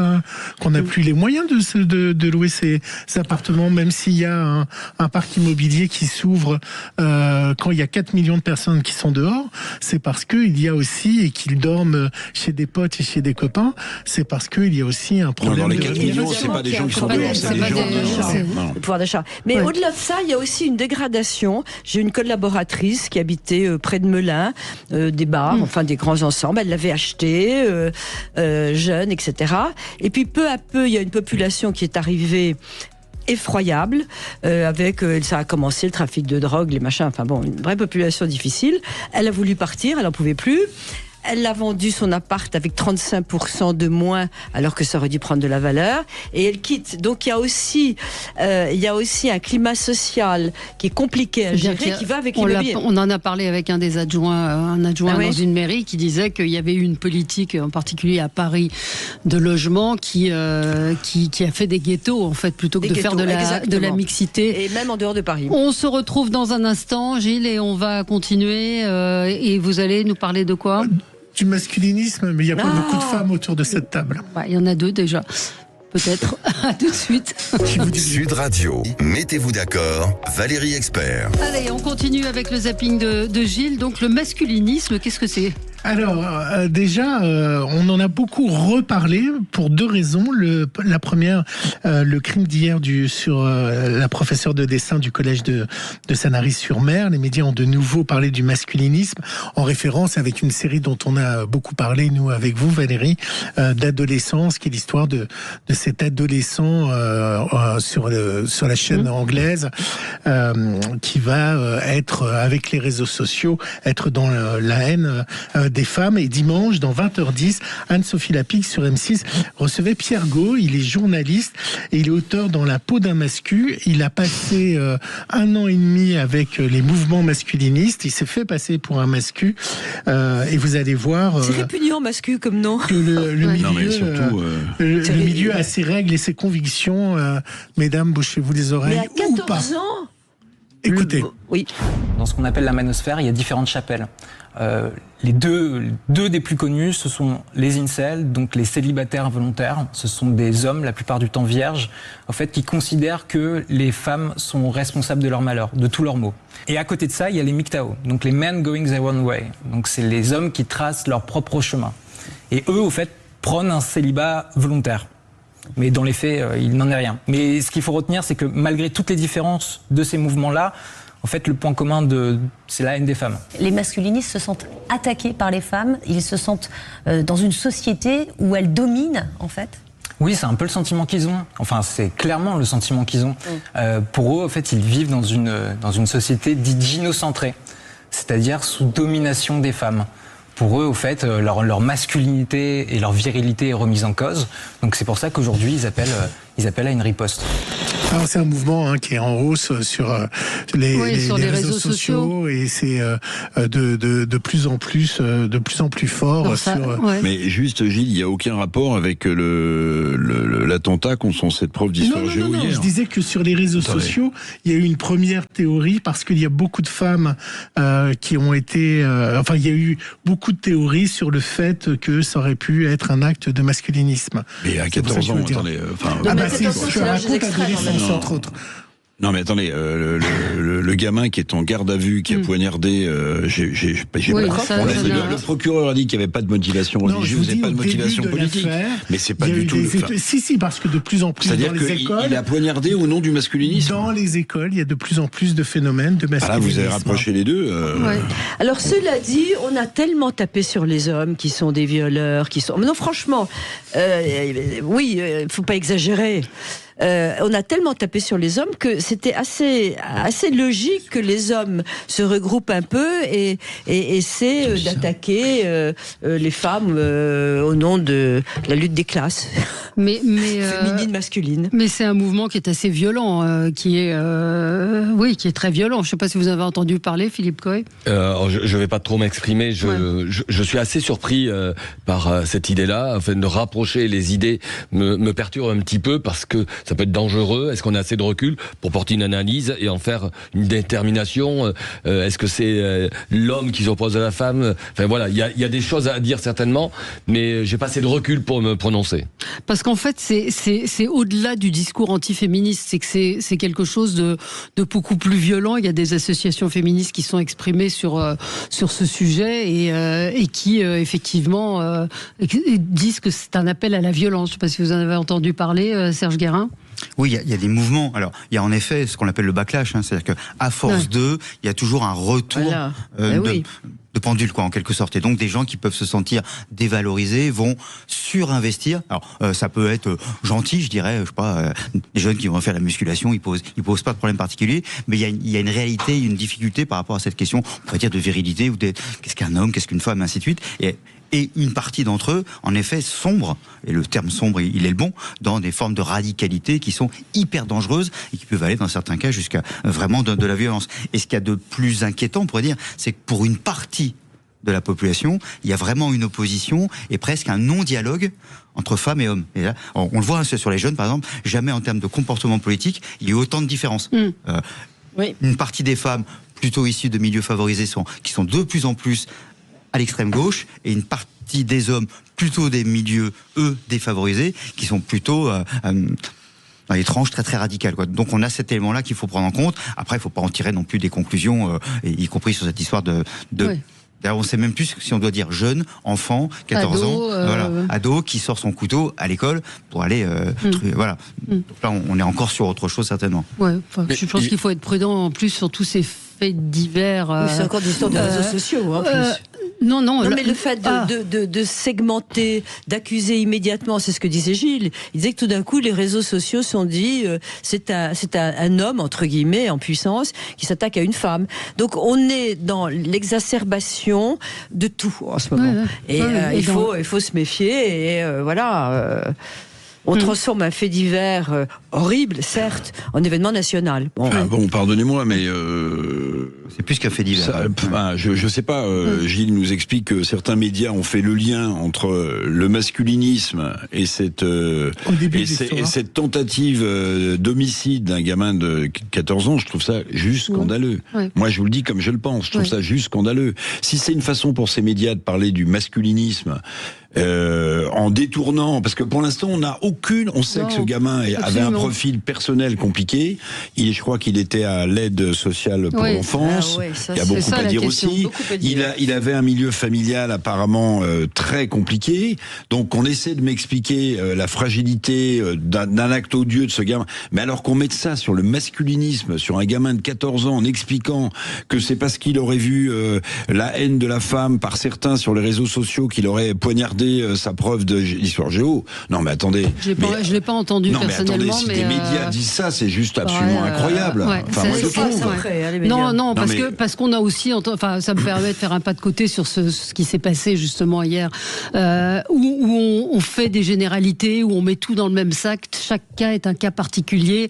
qu'on n'a plus les moyens de louer ces appartements, même s'il y a un parc immobilier qui s'ouvre quand il y a 4 millions de personnes qui sont dehors, c'est parce qu'il y a aussi, et qu'ils dorment chez des potes et chez des copains, c'est parce qu'il y a aussi un problème. Non, dans les 4 millions, c'est pas des gens qui sont dehors, c'est des gens. Le pouvoir d'achat. Mais au-delà de ça, il y a aussi une dégradation. J'ai une collaboratrice qui habitait près de Melun, des bars, enfin des grands ensembles. Elle l'avait acheté, jeune, etc. Et puis peu à peu, il y a une population qui est arrivée effroyable, avec ça a commencé le trafic de drogue, les machins, enfin bon, une vraie population difficile. Elle a voulu partir, elle n'en pouvait plus. Elle a vendu son appart avec 35% de moins, alors que ça aurait dû prendre de la valeur, et elle quitte. Donc il y a aussi un climat social qui est compliqué à gérer, qui va avec l'immobilier. On en a parlé avec un des adjoints, dans une mairie, qui disait qu'il y avait eu une politique, en particulier à Paris, de logement qui a fait des ghettos, en fait, plutôt que de faire de la mixité. Et même en dehors de Paris. On se retrouve dans un instant, Gilles, et on va continuer. Et vous allez nous parler de quoi ? Du masculinisme, mais il y a pas beaucoup de femmes autour de cette table. Il y en a 2 déjà. Peut-être. À tout de suite. Sud Radio. Mettez-vous d'accord. Valérie Expert. Allez, on continue avec le zapping de Gilles. Donc le masculinisme, qu'est-ce que c'est ? Alors, déjà, on en a beaucoup reparlé pour deux raisons. La première, le crime d'hier sur la professeure de dessin du collège de Sanary-sur-Mer. Les médias ont de nouveau parlé du masculinisme en référence avec une série dont on a beaucoup parlé, nous, avec vous, Valérie, d'adolescence, qui est l'histoire de cet adolescent sur la chaîne anglaise qui va être, avec les réseaux sociaux, être dans la haine des femmes. Et dimanche, dans 20h10, Anne-Sophie Lapix sur M6 recevait Pierre Gau. Il est journaliste et il est auteur dans La peau d'un mascu. Il a passé 1 an et demi avec les mouvements masculinistes. Il s'est fait passer pour un mascu. Et vous allez voir... c'est répugnant, mascu, comme nom. Que le milieu a ses règles et ses convictions. Mesdames, bouchez-vous les oreilles. Mais à 14 ans... Écoutez. Oui. Dans ce qu'on appelle la manosphère, il y a différentes chapelles. Les deux des plus connus, ce sont les incels, donc les célibataires volontaires. Ce sont des hommes, la plupart du temps vierges, en fait, qui considèrent que les femmes sont responsables de leur malheur, de tous leurs maux. Et à côté de ça, il y a les MGTOW, donc les men going their own way. Donc c'est les hommes qui tracent leur propre chemin. Et eux, au fait, prônent un célibat volontaire. Mais dans les faits, il n'en est rien. Mais ce qu'il faut retenir, c'est que malgré toutes les différences de ces mouvements-là, en fait, le point commun, c'est la haine des femmes. Les masculinistes se sentent attaqués par les femmes. Ils se sentent dans une société où elles dominent, en fait. Oui, c'est un peu le sentiment qu'ils ont. Enfin, c'est clairement le sentiment qu'ils ont. Pour eux, en fait, ils vivent dans une société dite gynocentrée, c'est-à-dire sous domination des femmes. Pour eux, au fait, leur masculinité et leur virilité est remise en cause. Donc c'est pour ça qu'aujourd'hui, ils appellent à une riposte. Alors c'est un mouvement qui est en hausse sur les réseaux sociaux et c'est de plus en plus fort. Mais juste, Gilles, il n'y a aucun rapport avec l'attentat contre cette prof d'histoire géo hier. Je disais que sur les réseaux sociaux, il y a eu une première théorie parce qu'il y a beaucoup de femmes qui ont été... il y a eu beaucoup de théories sur le fait que ça aurait pu être un acte de masculinisme. Mais à 14 ans, attendez... je raconte adolescence, entre autres. Non mais attendez, le gamin qui est en garde à vue, qui a poignardé, le procureur a dit qu'il n'y avait pas de motivation religieuse et pas de motivation politique. Mais c'est pas du tout le cas. Si, parce que de plus en plus dans les écoles... Il a poignardé au nom du masculinisme. Dans les écoles, il y a de plus en plus de phénomènes de masculinisme. Ah là, vous avez rapproché les deux. Alors cela dit, on a tellement tapé sur les hommes qui sont des violeurs, qui sont... Non, franchement, oui, faut pas exagérer. On a tellement tapé sur les hommes que c'était assez logique que les hommes se regroupent un peu et essaient d'attaquer les femmes au nom de la lutte des classes. Féminine, masculine. Mais c'est un mouvement qui est assez violent, qui est très violent. Je ne sais pas si vous avez entendu parler, Philippe Coy. Je ne vais pas trop m'exprimer. Je suis assez surpris par cette idée-là. Enfin, de rapprocher les idées me perturbe un petit peu parce que ça peut être dangereux. Est-ce qu'on a assez de recul pour porter une analyse et en faire une détermination? Est-ce que c'est l'homme qui s'oppose à la femme? Enfin voilà, il y a des choses à dire certainement, mais j'ai pas assez de recul pour me prononcer. Parce qu'en fait, c'est au-delà du discours antiféministe. C'est que c'est quelque chose de beaucoup plus violent. Il y a des associations féministes qui sont exprimées sur ce sujet et qui effectivement disent que c'est un appel à la violence. Je ne sais pas si vous en avez entendu parler, Serge Guérin. Oui, il y a des mouvements. Alors, il y a en effet ce qu'on appelle le backlash, c'est-à-dire qu'à force il y a toujours un retour de pendule, en quelque sorte. Et donc, des gens qui peuvent se sentir dévalorisés vont surinvestir. Alors, ça peut être gentil, je dirais, des jeunes qui vont faire la musculation, ils posent pas de problème particulier, mais il y a une réalité, une difficulté par rapport à cette question, on pourrait dire de virilité, ou qu'est-ce qu'un homme, qu'est-ce qu'une femme, ainsi de suite. Et une partie d'entre eux, en effet, sombre, et le terme sombre, il est le bon, dans des formes de radicalité qui sont hyper dangereuses et qui peuvent aller, dans certains cas, jusqu'à vraiment de la violence. Et ce qu'il y a de plus inquiétant, on pourrait dire, c'est que pour une partie de la population, il y a vraiment une opposition et presque un non-dialogue entre femmes et hommes. Et là, on le voit sur les jeunes, par exemple, jamais en termes de comportement politique, il y a eu autant de différences. Une partie des femmes, plutôt issues de milieux favorisés, qui sont de plus en plus à l'extrême gauche, et une partie des hommes plutôt des milieux, défavorisés, qui sont plutôt dans les tranches très très radicales. Donc on a cet élément-là qu'il faut prendre en compte. Après, il ne faut pas en tirer non plus des conclusions, y compris sur cette histoire de D'ailleurs, on ne sait même plus si on doit dire jeune, enfant, 14 ans, ado qui sort son couteau à l'école pour aller... voilà. Donc là, on est encore sur autre chose, certainement. Ouais, je pense qu'il faut être prudent, en plus, sur tous ces faits divers. C'est encore des histoires de réseaux sociaux, en plus. Non, mais le fait de segmenter, d'accuser immédiatement, c'est ce que disait Gilles. Il disait que tout d'un coup, les réseaux sociaux se sont dit, c'est un homme, entre guillemets, en puissance, qui s'attaque à une femme. Donc, on est dans l'exacerbation de tout, en ce moment. Et il faut se méfier, et voilà... On transforme un fait divers horrible, certes, en événement national. Bon, pardonnez-moi, mais... c'est plus qu'un fait divers. Je sais pas, Gilles nous explique que certains médias ont fait le lien entre le masculinisme et cette tentative d'homicide d'un gamin de 14 ans. Je trouve ça juste scandaleux. Ouais. Moi, je vous le dis comme je le pense. Je trouve ça juste scandaleux. Si c'est une façon pour ces médias de parler du masculinisme... en détournant, parce que pour l'instant on sait que ce gamin avait un profil personnel compliqué. Je crois qu'il était à l'aide sociale pour l'enfance. Il y a beaucoup à dire aussi. Il avait un milieu familial apparemment très compliqué. Donc on essaie de m'expliquer la fragilité d'un acte odieux de ce gamin. Mais alors qu'on mette ça sur le masculinisme, sur un gamin de 14 ans, en expliquant que c'est parce qu'il aurait vu la haine de la femme par certains sur les réseaux sociaux qu'il aurait poignardé sa preuve de l'histoire géo. Non, mais attendez. Je l'ai pas entendu personnellement. Si des médias disent ça, c'est juste absolument incroyable. Enfin, moi, je trouve. Parce qu'on a aussi, enfin, ça me permet de faire un pas de côté sur ce qui s'est passé justement hier, où on fait des généralités, où on met tout dans le même sac. Chaque cas est un cas particulier.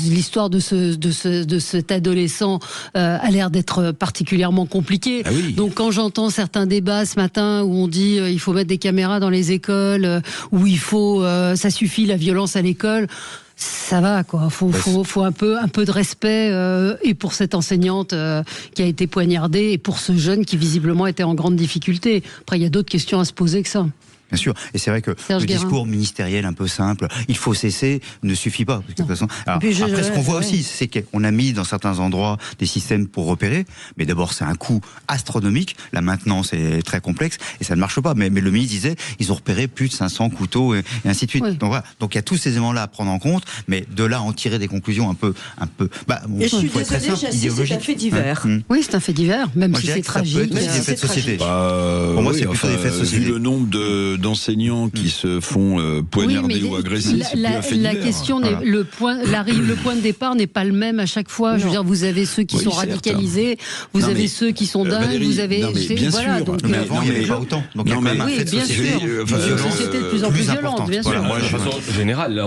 L'histoire de cet adolescent a l'air d'être particulièrement compliquée. Ah oui. Donc, quand j'entends certains débats ce matin où on dit il faut mettre des caméras dans les écoles, où il faut, ça suffit la violence à l'école. Ça va, quoi. Faut un peu de respect, et pour cette enseignante qui a été poignardée, et pour ce jeune qui visiblement était en grande difficulté. Après, il y a d'autres questions à se poser que ça. Bien sûr, et c'est vrai que le discours ministériel un peu simple, il faut cesser, ne suffit pas. Parce que de toute façon, après, ce qu'on voit aussi, c'est qu'on a mis dans certains endroits des systèmes pour repérer, mais d'abord c'est un coût astronomique, la maintenance est très complexe, et ça ne marche pas. Mais le ministre disait, ils ont repéré plus de 500 couteaux, et ainsi de suite. Oui. Donc voilà, donc il y a tous ces éléments-là à prendre en compte, mais de là en tirer des conclusions un peu. Et je suis désolée, j'insiste, c'est un fait divers. Oui, c'est un fait divers, même si c'est tragique. Même si c'est fait de société. Pour moi, c'est plutôt des faits de société. Vu le nombre d'enseignants qui se font poignarder ou agresser, c'est plus un fait divers. La question, le point de départ n'est pas le même à chaque fois. Je veux dire, vous avez ceux qui sont radicalisés, vous avez ceux qui sont dingues, Valérie, vous avez... bien sûr. Mais avant, il n'y avait pas autant. Donc il y a quand même un fait de société. Une société de plus en plus violente, bien sûr. De façon générale, là,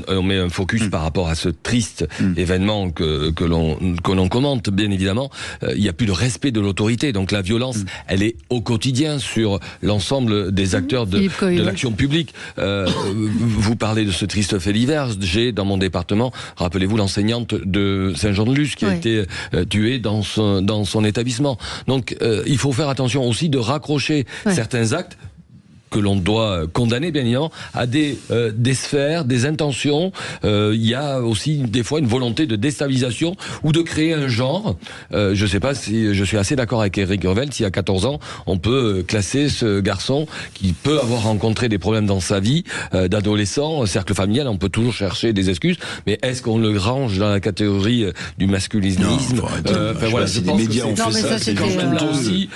on met un focus par rapport à ce triste événement que l'on commente, bien évidemment. Il n'y a plus de respect de l'autorité. Donc la violence, elle est au quotidien sur l'ensemble des acteurs de l'action publique. Vous parlez de ce triste fait divers. J'ai dans mon département, rappelez-vous, l'enseignante de Saint-Jean-de-Luz qui a été tuée dans son établissement. Donc il faut faire attention aussi de raccrocher certains actes que l'on doit condamner, bien évidemment, à des sphères, des intentions. Il y a aussi des fois une volonté de déstabilisation ou de créer un genre. Je ne sais pas si je suis assez d'accord avec Éric Revel, si à 14 ans, on peut classer ce garçon qui peut avoir rencontré des problèmes dans sa vie, d'adolescent, cercle familial, on peut toujours chercher des excuses, mais est-ce qu'on le range dans la catégorie du masculinisme? Voilà, je pense que c'est quand même là aussi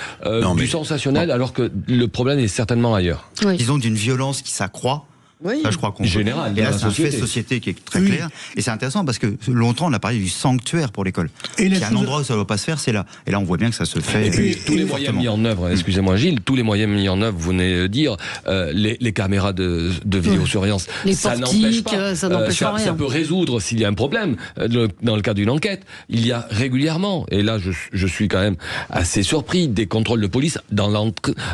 du sensationnel, alors que le problème est certainement ailleurs. Disons d'une violence qui s'accroît. Oui. Ça, je crois qu'on général. Et là, c'est un fait de société qui est très clair. Et c'est intéressant parce que longtemps, on a parlé du sanctuaire pour l'école. Il y a un endroit où ça ne doit pas se faire, c'est là. Et là, on voit bien que ça se fait. Et puis, tous les moyens mis en œuvre, excusez-moi Gilles, tous les moyens mis en œuvre, vous venez de dire, les caméras de vidéosurveillance, ça n'empêche pas. Ça n'empêche rien. Ça peut résoudre s'il y a un problème. Dans le cadre d'une enquête, il y a régulièrement, et là, je suis quand même assez surpris, des contrôles de police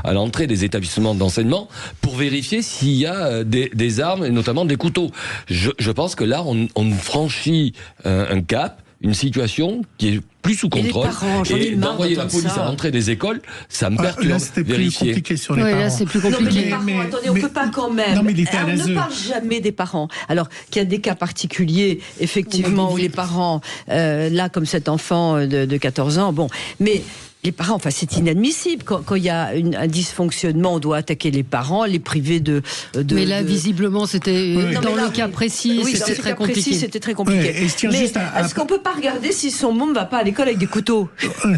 à l'entrée des établissements d'enseignement pour vérifier s'il y a des armes, et notamment des couteaux. Je pense que là, on franchit un cap, une situation qui est plus sous contrôle. Et d'envoyer la police à l'entrée des écoles, ça me perturbe. Là, c'était plus compliqué sur les parents. Là, c'est plus compliqué. Non, mais les parents, attendez, on ne peut pas quand même. Non, mais on ne parle jamais des parents. Alors, qu'il y a des cas particuliers, effectivement, où les parents, là, comme cet enfant de 14 ans, bon, mais Les parents, enfin, c'est inadmissible. Quand il y a un dysfonctionnement, on doit attaquer les parents, les priver de mais là, visiblement, c'était dans le cas précis, c'était très compliqué. C'était très compliqué. Mais est-ce qu'on peut pas regarder si son môme va pas à l'école avec des couteaux?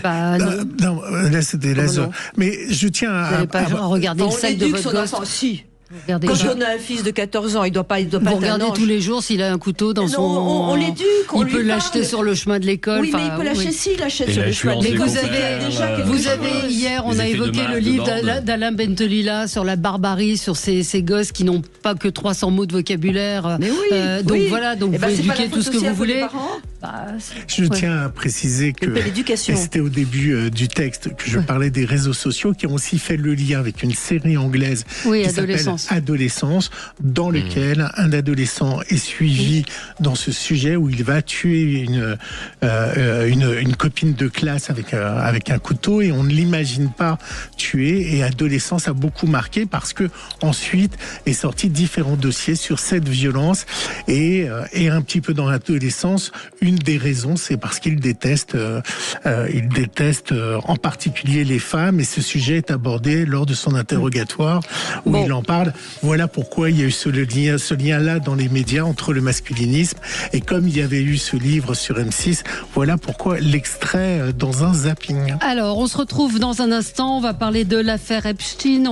Non, là, c'était la zone. Mais je tiens à regarder le sac de votre gosse. Si. Regardez, quand on a un fils de 14 ans, il doit pas vous regardez tous les jours s'il a un couteau dans son... On l'éduque, il peut l'acheter sur le chemin de l'école. Oui, mais il peut l'acheter s'il l'achète sur le chemin de l'école. Vous avez hier, on a évoqué le livre d'Alain Bentelila sur la barbarie, sur ces gosses qui n'ont pas que 300 mots de vocabulaire. Mais oui, donc voilà, donc vous éduquez tout ce que vous voulez. Je tiens à préciser que c'était au début du texte que je parlais des réseaux sociaux qui ont aussi fait le lien avec une série anglaise qui s'appelle Adolescence, dans lequel un adolescent est suivi dans ce sujet où il va tuer une copine de classe avec un couteau, et on ne l'imagine pas tuer. Et Adolescence a beaucoup marqué parce que ensuite est sorti différents dossiers sur cette violence, et un petit peu dans l'adolescence, une des raisons, c'est parce qu'il déteste en particulier les femmes, et ce sujet est abordé lors de son interrogatoire où il en parle. Voilà pourquoi il y a eu ce lien-là dans les médias entre le masculinisme, et comme il y avait eu ce livre sur M6, voilà pourquoi l'extrait dans un zapping. Alors, on se retrouve dans un instant, on va parler de l'affaire Epstein,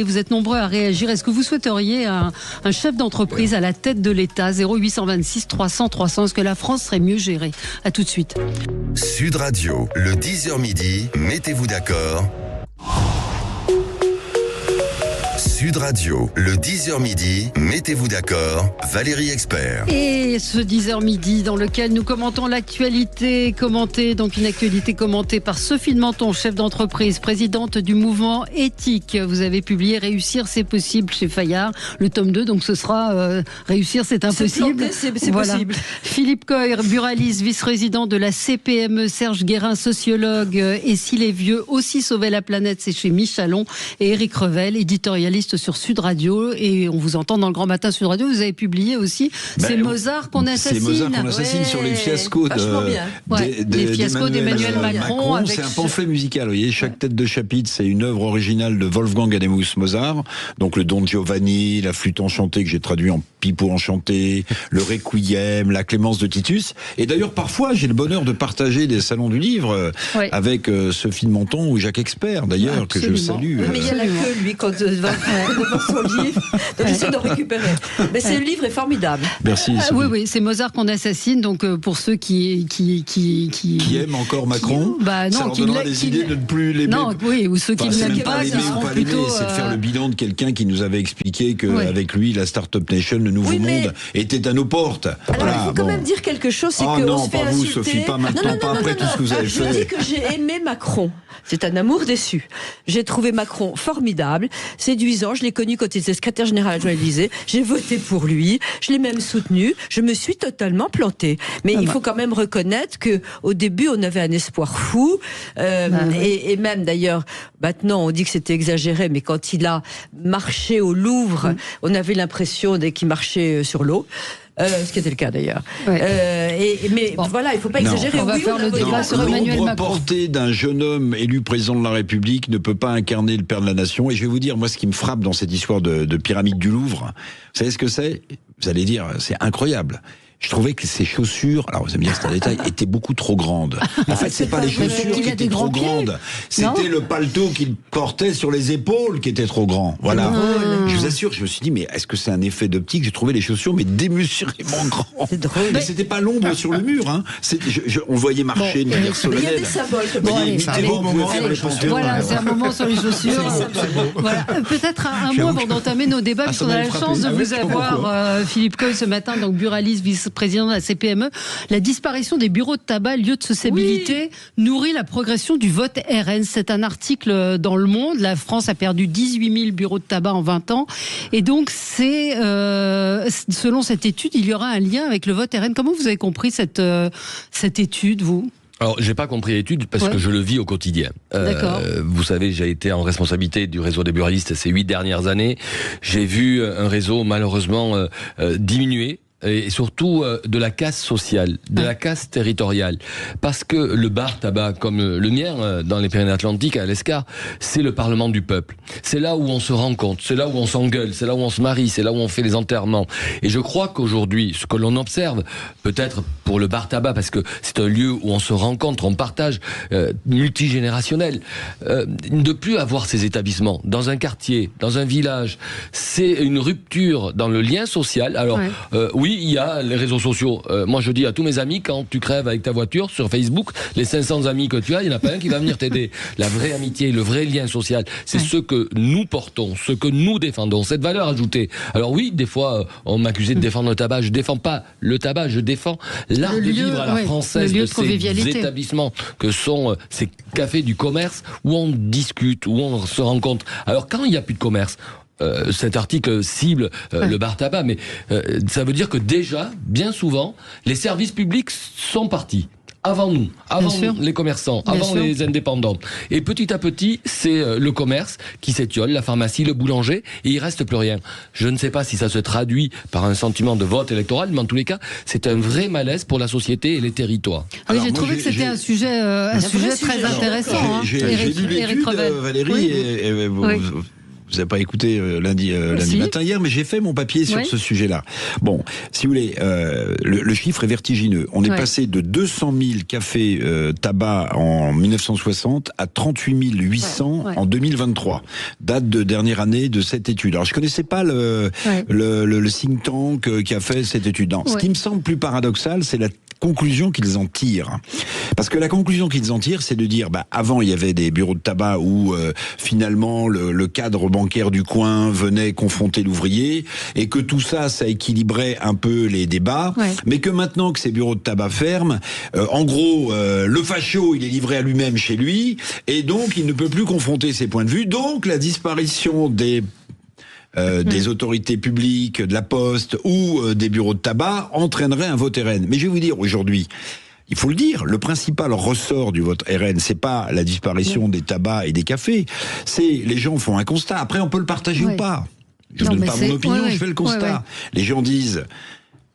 vous êtes nombreux à réagir. Est-ce que vous souhaiteriez un chef d'entreprise à la tête de l'État? 0826 300 300, est-ce que la France serait mieux gérée? À tout de suite. Sud Radio, le 10h midi, mettez-vous d'accord. Sud Radio, le 10h midi, mettez-vous d'accord, Valérie Expert. Et ce 10h midi dans lequel nous commentons l'actualité commentée, donc une actualité commentée par Sophie de Menton, chef d'entreprise, présidente du mouvement éthique. Vous avez publié Réussir c'est possible chez Fayard, le tome 2, donc ce sera Réussir c'est impossible. C'est possible. Philippe Coy, buraliste, vice-président de la CPME, Serge Guérin, sociologue, et si les vieux aussi sauvaient la planète, c'est chez Michalon, et Éric Revel, éditorialiste sur Sud Radio, et on vous entend dans le Grand Matin Sud Radio. Vous avez publié aussi C'est Mozart qu'on assassine. C'est Mozart qu'on assassine sur les fiascos les fiascos d'Emmanuel Macron. C'est un pamphlet musical. Vous voyez, chaque tête de chapitre, c'est une œuvre originale de Wolfgang Amadeus Mozart. Donc le Don Giovanni, la flûte enchantée que j'ai traduit en Pipeau enchanté, le Requiem, la Clémence de Titus. Et d'ailleurs, parfois, j'ai le bonheur de partager des salons du livre avec Sophie de Menton ou Jacques Expert, d'ailleurs, que je salue. Mais il y a la queue, lui, quand devant son livre. Donc j'essaie de récupérer. Mais ce livre est formidable. Merci. Oui, c'est Mozart qu'on assassine. Donc pour ceux qui aiment encore Macron, non, ça leur donnera des idées de ne plus l'aimer. Non, oui, ou ceux qui ne l'aiment pas, c'est de faire le bilan de quelqu'un qui nous avait expliqué qu'avec lui, la Startup Nation, le nouveau monde, était à nos portes. Alors il faut quand même dire quelque chose, c'est qu'on se fait pas insulter. Vous, Sophie, pas maintenant, pas après tout ce que vous avez fait. Je dis que j'ai aimé Macron. C'est un amour déçu. J'ai trouvé Macron formidable, séduisant. Je l'ai connu quand il était secrétaire général adjoint à l'Élysée. J'ai voté pour lui. Je l'ai même soutenu. Je me suis totalement plantée. Mais il faut quand même reconnaître que au début, on avait un espoir fou. Et même d'ailleurs, maintenant, on dit que c'était exagéré, mais quand il a marché au Louvre, on avait l'impression qu'il marchait sur l'eau. Ce qui était le cas d'ailleurs. Mais voilà, il ne faut pas exagérer. On va faire le débat sur Emmanuel Macron. L'ombre portée d'un jeune homme élu président de la République ne peut pas incarner le père de la nation. Et je vais vous dire, moi, ce qui me frappe dans cette histoire de pyramide du Louvre, vous savez ce que c'est? Vous allez dire, c'est incroyable. Je trouvais que ses chaussures, alors vous allez me dire c'est un détail, étaient beaucoup trop grandes. En fait, c'est pas les chaussures qui étaient trop grandes, c'était le paletot qu'il portait sur les épaules qui était trop grand. Voilà. Je vous assure, je me suis dit, mais est-ce que c'est un effet d'optique? J'ai trouvé les chaussures mais démesurément grandes. C'est drôle. Mais c'était pas l'ombre sur le mur, hein. On voyait marcher de manière solennelle. Il y a des symboles. Voilà, c'est un moment sur les chaussures. Voilà. Peut-être un mot avant d'entamer nos débats, puisqu'on a la chance de vous avoir, Philippe Coy, ce matin, donc buraliste, vice-président de la CPME. La disparition des bureaux de tabac, lieu de sociabilité, nourrit la progression du vote RN. C'est un article dans Le Monde. La France a perdu 18 000 bureaux de tabac en 20 ans. Et donc, selon cette étude, il y aura un lien avec le vote RN. Comment vous avez compris cette étude, vous ? Alors, j'ai pas compris l'étude parce que je le vis au quotidien. Vous savez, j'ai été en responsabilité du réseau des buralistes ces 8 dernières années. J'ai vu un réseau malheureusement diminuer. et surtout de la casse sociale, de la casse territoriale. Parce que le bar tabac, comme le mien, dans les Pyrénées-Atlantiques, à l'Escar, c'est le Parlement du peuple. C'est là où on se rencontre, c'est là où on s'engueule, c'est là où on se marie, c'est là où on fait les enterrements. Et je crois qu'aujourd'hui, ce que l'on observe, peut-être pour le bar tabac, parce que c'est un lieu où on se rencontre, on partage, multigénérationnel, de plus avoir ces établissements dans un quartier, dans un village, c'est une rupture dans le lien social. Alors, oui, il y a les réseaux sociaux. Moi, je dis à tous mes amis, quand tu crèves avec ta voiture sur Facebook, les 500 amis que tu as, il n'y en a pas un qui va venir t'aider. La vraie amitié, le vrai lien social, c'est ce que nous portons, ce que nous défendons, cette valeur ajoutée. Alors oui, des fois, on m'accusait de défendre le tabac. Je défends pas le tabac, je défends l'art de vivre à la française de ces établissements que sont ces cafés du commerce où on discute, où on se rencontre. Alors quand il n'y a plus de commerce, cet article cible le bar tabac, mais ça veut dire que déjà, bien souvent, les services publics sont partis. Avant nous, les commerçants, avant les indépendants. Et petit à petit, c'est le commerce qui s'étiole, la pharmacie, le boulanger, et il reste plus rien. Je ne sais pas si ça se traduit par un sentiment de vote électoral, mais en tous les cas, c'est un vrai malaise pour la société et les territoires. Alors, j'ai trouvé que c'était un sujet très intéressant. J'ai lu l'étude, Valérie, et vous n'avez pas écouté lundi matin hier, mais j'ai fait mon papier sur ce sujet-là. Bon, si vous voulez, le chiffre est vertigineux. On est passé de 200 000 cafés tabac en 1960 à 38 800 en 2023. Date de dernière année de cette étude. Alors, je connaissais pas le think tank qui a fait cette étude. Non. Ce qui me semble plus paradoxal, c'est la conclusion qu'ils en tirent. Parce que la conclusion qu'ils en tirent, c'est de dire, avant, il y avait des bureaux de tabac où, finalement, le cadre bancaire du coin venait confronter l'ouvrier, et que tout ça, ça équilibrait un peu les débats, mais que maintenant que ces bureaux de tabac ferment, en gros, le facho, il est livré à lui-même chez lui, et donc, il ne peut plus confronter ses points de vue, donc la disparition des autorités publiques, de la poste ou des bureaux de tabac entraînerait un vote RN. Mais je vais vous dire aujourd'hui, il faut le dire, le principal ressort du vote RN, c'est pas la disparition des tabacs et des cafés, c'est les gens font un constat. Après, on peut le partager ou pas. Je ne donne pas mon opinion, je fais le constat. Les gens disent...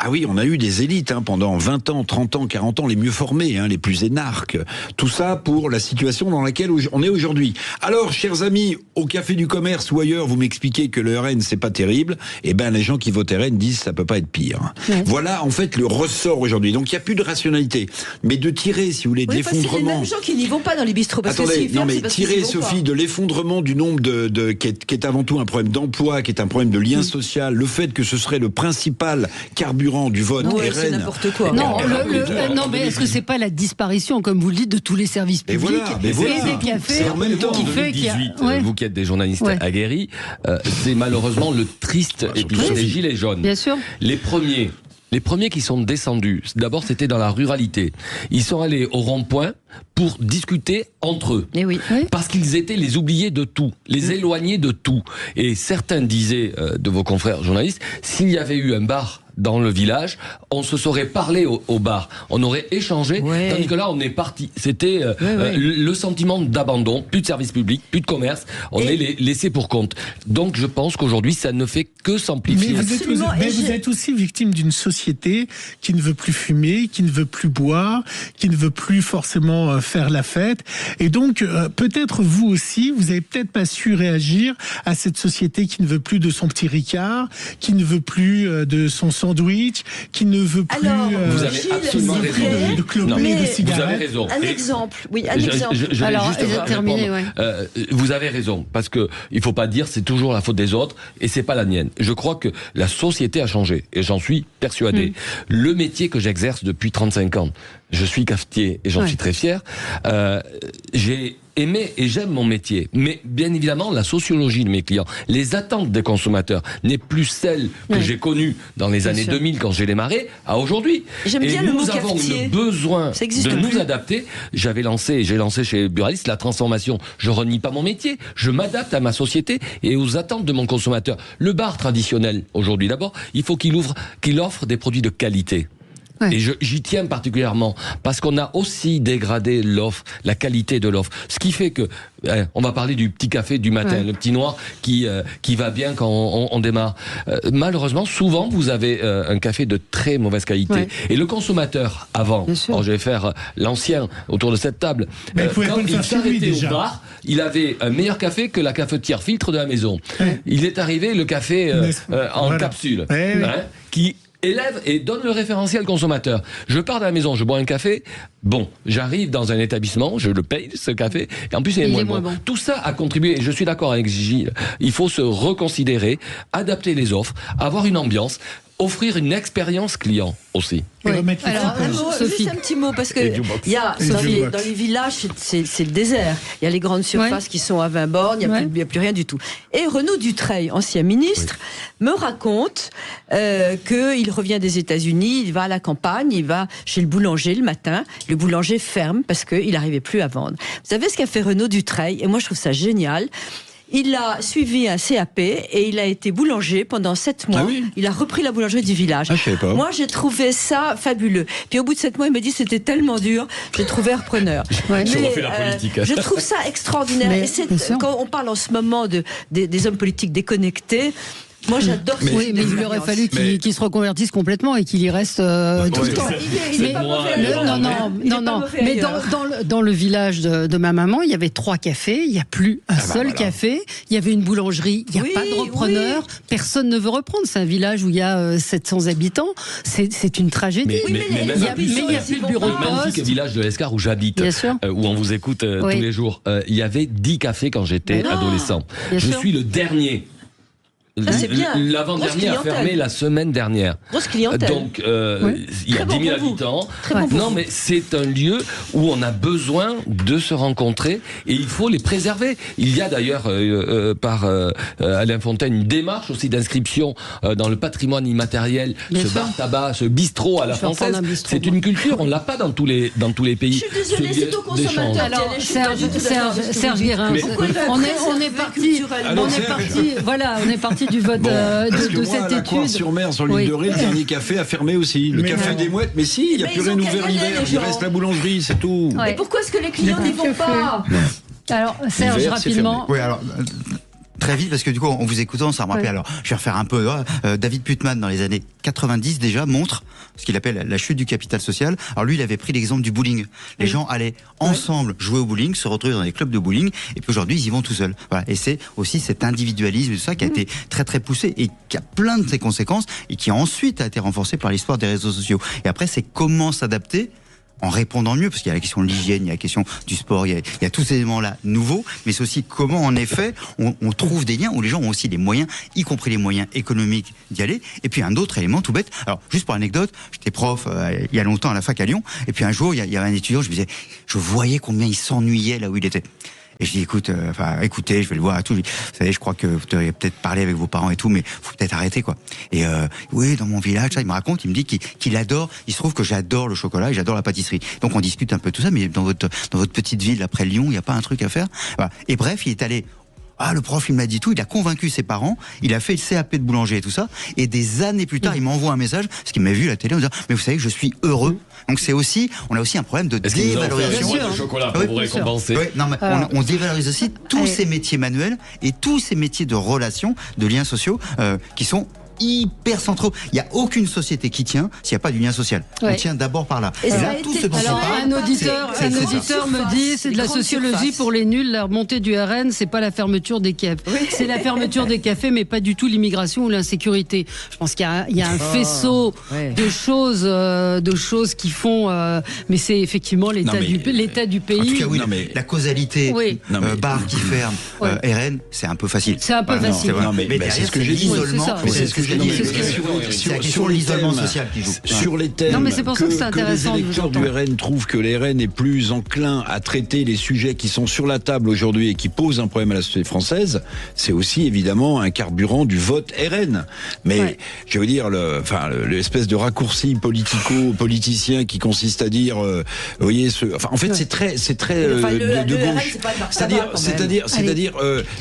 Ah oui, on a eu des élites pendant 20 ans, 30 ans, 40 ans, les mieux formés, les plus énarques. Tout ça pour la situation dans laquelle on est aujourd'hui. Alors, chers amis, au Café du Commerce ou ailleurs, vous m'expliquez que le RN, c'est pas terrible. Eh ben, les gens qui votent RN disent ça peut pas être pire. Voilà, en fait, le ressort aujourd'hui. Donc, il n'y a plus de rationalité. Mais de tirer, si vous voulez, de l'effondrement... C'est les mêmes gens qui n'y vont pas dans les bistrots. Parce attendez, que mais tirer, Sophie, de l'effondrement du nombre qui est avant tout un problème d'emploi, qui est un problème de lien social, le fait que ce serait le principal carburant du vote RN. C'est n'importe quoi. Non, mais est-ce que c'est pas la disparition, comme vous le dites, de tous les services publics et des cafés qui fait qu'il y a... Vous qui êtes des journalistes aguerris, c'est malheureusement le triste épisode des Gilets jaunes. Bien sûr. Les premiers qui sont descendus, d'abord c'était dans la ruralité. Ils sont allés au rond-point pour discuter entre eux. Parce qu'ils étaient les oubliés de tout, les éloignés de tout. Et certains disaient, de vos confrères journalistes, s'il y avait eu un bar dans le village, on se serait parlé au bar, on aurait échangé, tandis que là on est parti. C'était le sentiment d'abandon, plus de services publics, plus de commerce, on est laissé pour compte. Donc je pense qu'aujourd'hui ça ne fait que s'amplifier. Mais vous êtes aussi victime d'une société qui ne veut plus fumer, qui ne veut plus boire, qui ne veut plus forcément faire la fête, et donc peut-être vous aussi, vous avez peut-être pas su réagir à cette société qui ne veut plus de son petit Ricard, qui ne veut plus de son sandwich, qui ne veut plus vous avez absolument raison. de cloper, de cigarettes. Vous avez raison. Un exemple, un exemple. Vous avez raison, parce que il faut pas dire c'est toujours la faute des autres et c'est pas la mienne. Je crois que la société a changé et j'en suis persuadé. Le métier que j'exerce depuis 35 ans, je suis cafetier et j'en suis très fier. J'ai aimé et j'aime mon métier, mais bien évidemment la sociologie de mes clients, les attentes des consommateurs n'est plus celle que j'ai connue dans les années 2000 quand j'ai démarré à aujourd'hui. J'aime bien le mot cafetier. Nous avons le besoin de nous adapter. J'ai lancé chez Buraliste la transformation. Je renie pas mon métier, je m'adapte à ma société et aux attentes de mon consommateur. Le bar traditionnel aujourd'hui d'abord, il faut qu'il offre des produits de qualité. Et j'y tiens particulièrement parce qu'on a aussi dégradé l'offre, la qualité de l'offre. Ce qui fait que, on va parler du petit café du matin, le petit noir qui va bien quand on démarre. Malheureusement, souvent, vous avez un café de très mauvaise qualité. Et le consommateur, avant, alors je vais faire l'ancien autour de cette table, quand il s'arrêtait au bar, il avait un meilleur café que la cafetière filtre de la maison. Il est arrivé le café en capsule, qui élève et donne le référentiel consommateur. Je pars de la maison, je bois un café, bon, j'arrive dans un établissement, je le paye ce café, et en plus il est moins bon. Tout ça a contribué, et je suis d'accord avec Gilles, il faut se reconsidérer, adapter les offres, avoir une ambiance, offrir une expérience client aussi. Alors, juste un petit mot, parce que il y a, dans les villages, c'est le désert. Il y a les grandes surfaces qui sont à 20 bornes, il n'y a plus rien du tout. Et Renaud Dutreil, ancien ministre, me raconte qu'il revient des États-Unis, il va à la campagne, il va chez le boulanger le matin, le boulanger ferme parce qu'il n'arrivait plus à vendre. Vous savez ce qu'a fait Renaud Dutreil? Et moi je trouve ça génial. Il a suivi un CAP et il a été boulanger pendant 7 mois. Il a repris la boulangerie du village. Moi, j'ai trouvé ça fabuleux. Puis au bout de 7 mois, il m'a dit c'était tellement dur, j'ai trouvé repreneur. Je trouve ça extraordinaire. Et quand on parle en ce moment des hommes politiques déconnectés, moi j'adore ça. Oui, mais il aurait fallu qu'il se reconvertisse complètement et qu'il y reste tout le temps. Mais dans le village de ma maman, il y avait 3 cafés, il n'y a plus un seul café, il y avait une boulangerie, il n'y a pas de repreneur, personne ne veut reprendre. C'est un village où il y a 700 habitants, c'est une tragédie. Mais il n'y a plus de bureau de poste. Le magnifique village de l'Escar où j'habite, où on vous écoute tous les jours, il y avait 10 cafés quand j'étais adolescent. Je suis le dernier. L'avant-dernier a fermé la semaine dernière. Grosse clientèle. Donc, il y a 10 000 habitants. Non, mais c'est un lieu où on a besoin de se rencontrer et il faut les préserver. Il y a d'ailleurs, par Alain Fontaine, une démarche aussi d'inscription dans le patrimoine immatériel. Bar-tabac, ce bistrot à la française. C'est une culture, on ne l'a pas dans tous les pays. Je suis désolée, c'est au consommateur. Alors, Serge Guérin, on est parti. Voilà, on est parti du vote de cette étude. Sur mer, sur l'île de Ré, le dernier café a fermé aussi. Le café des Mouettes, mais si, il n'y a plus rien ouvert l'hiver. Il reste la boulangerie, c'est tout. Mais pourquoi est-ce que les clients n'y vont pas? Alors, Serge, rapidement. Oui, alors. Très vite, parce que du coup, en vous écoutant, ça me rappelle, alors, je vais refaire un peu, David Putman, dans les années 90, déjà, montre ce qu'il appelle la chute du capital social. Alors lui, il avait pris l'exemple du bowling. Les gens allaient ensemble jouer au bowling, se retrouver dans des clubs de bowling, et puis aujourd'hui, ils y vont tout seuls. Voilà. Et c'est aussi cet individualisme, tout ça, qui a été très très poussé, et qui a plein de ses conséquences, et qui ensuite a été renforcé par l'histoire des réseaux sociaux. Et après, c'est comment s'adapter en répondant mieux, parce qu'il y a la question de l'hygiène, il y a la question du sport, il y a tous ces éléments-là nouveaux, mais c'est aussi comment, en effet, on trouve des liens où les gens ont aussi les moyens, y compris les moyens économiques d'y aller. Et puis un autre élément tout bête, alors juste pour l'anecdote, j'étais prof il y a longtemps à la fac à Lyon, et puis un jour, il y avait un étudiant, je voyais combien il s'ennuyait là où il était. Et je dis, écoutez, je vais le voir et tout. Vous savez, je crois que vous devriez peut-être parler avec vos parents et tout, mais faut peut-être arrêter, quoi. Et oui, dans mon village, ça, il me raconte, il me dit qu'il adore. Il se trouve que j'adore le chocolat et j'adore la pâtisserie. Donc on discute un peu tout ça, mais dans votre petite ville après Lyon, il n'y a pas un truc à faire. Voilà. Et bref, il est allé. Le prof, il m'a dit tout, il a convaincu ses parents, il a fait le CAP de boulanger et tout ça, et des années plus tard, il m'envoie un message, parce qu'il m'a vu à la télé, en disant, mais vous savez que je suis heureux. Donc on a aussi un problème de dévalorisation. De chocolat pour vous récompenser. Non, mais on dévalorise aussi tous ces métiers manuels et tous ces métiers de relations, de liens sociaux, qui sont hyper centraux. Il n'y a aucune société qui tient s'il n'y a pas du lien social. On tient d'abord par là. Et là, tout ce dont on parle, un auditeur me dit, c'est de la sociologie pour les nuls, la remontée du RN, c'est pas la fermeture des cafés. C'est la fermeture des cafés, mais pas du tout l'immigration ou l'insécurité. Je pense qu'il y a un faisceau de choses qui font, mais c'est effectivement l'état du pays. En tout cas, oui, la causalité, bar qui ferme, RN, c'est un peu facile. C'est un peu facile. Mais c'est ce que j'ai dit. C'est la question de l'isolement social qui joue. Sur les thèmes que les électeurs du RN trouvent que les RN est plus enclin à traiter les sujets qui sont sur la table aujourd'hui et qui posent un problème à la société française, c'est aussi évidemment un carburant du vote RN. Mais je veux dire, l'espèce de raccourci politicien qui consiste à dire, vous voyez, en fait c'est très de gauche. C'est-à-dire,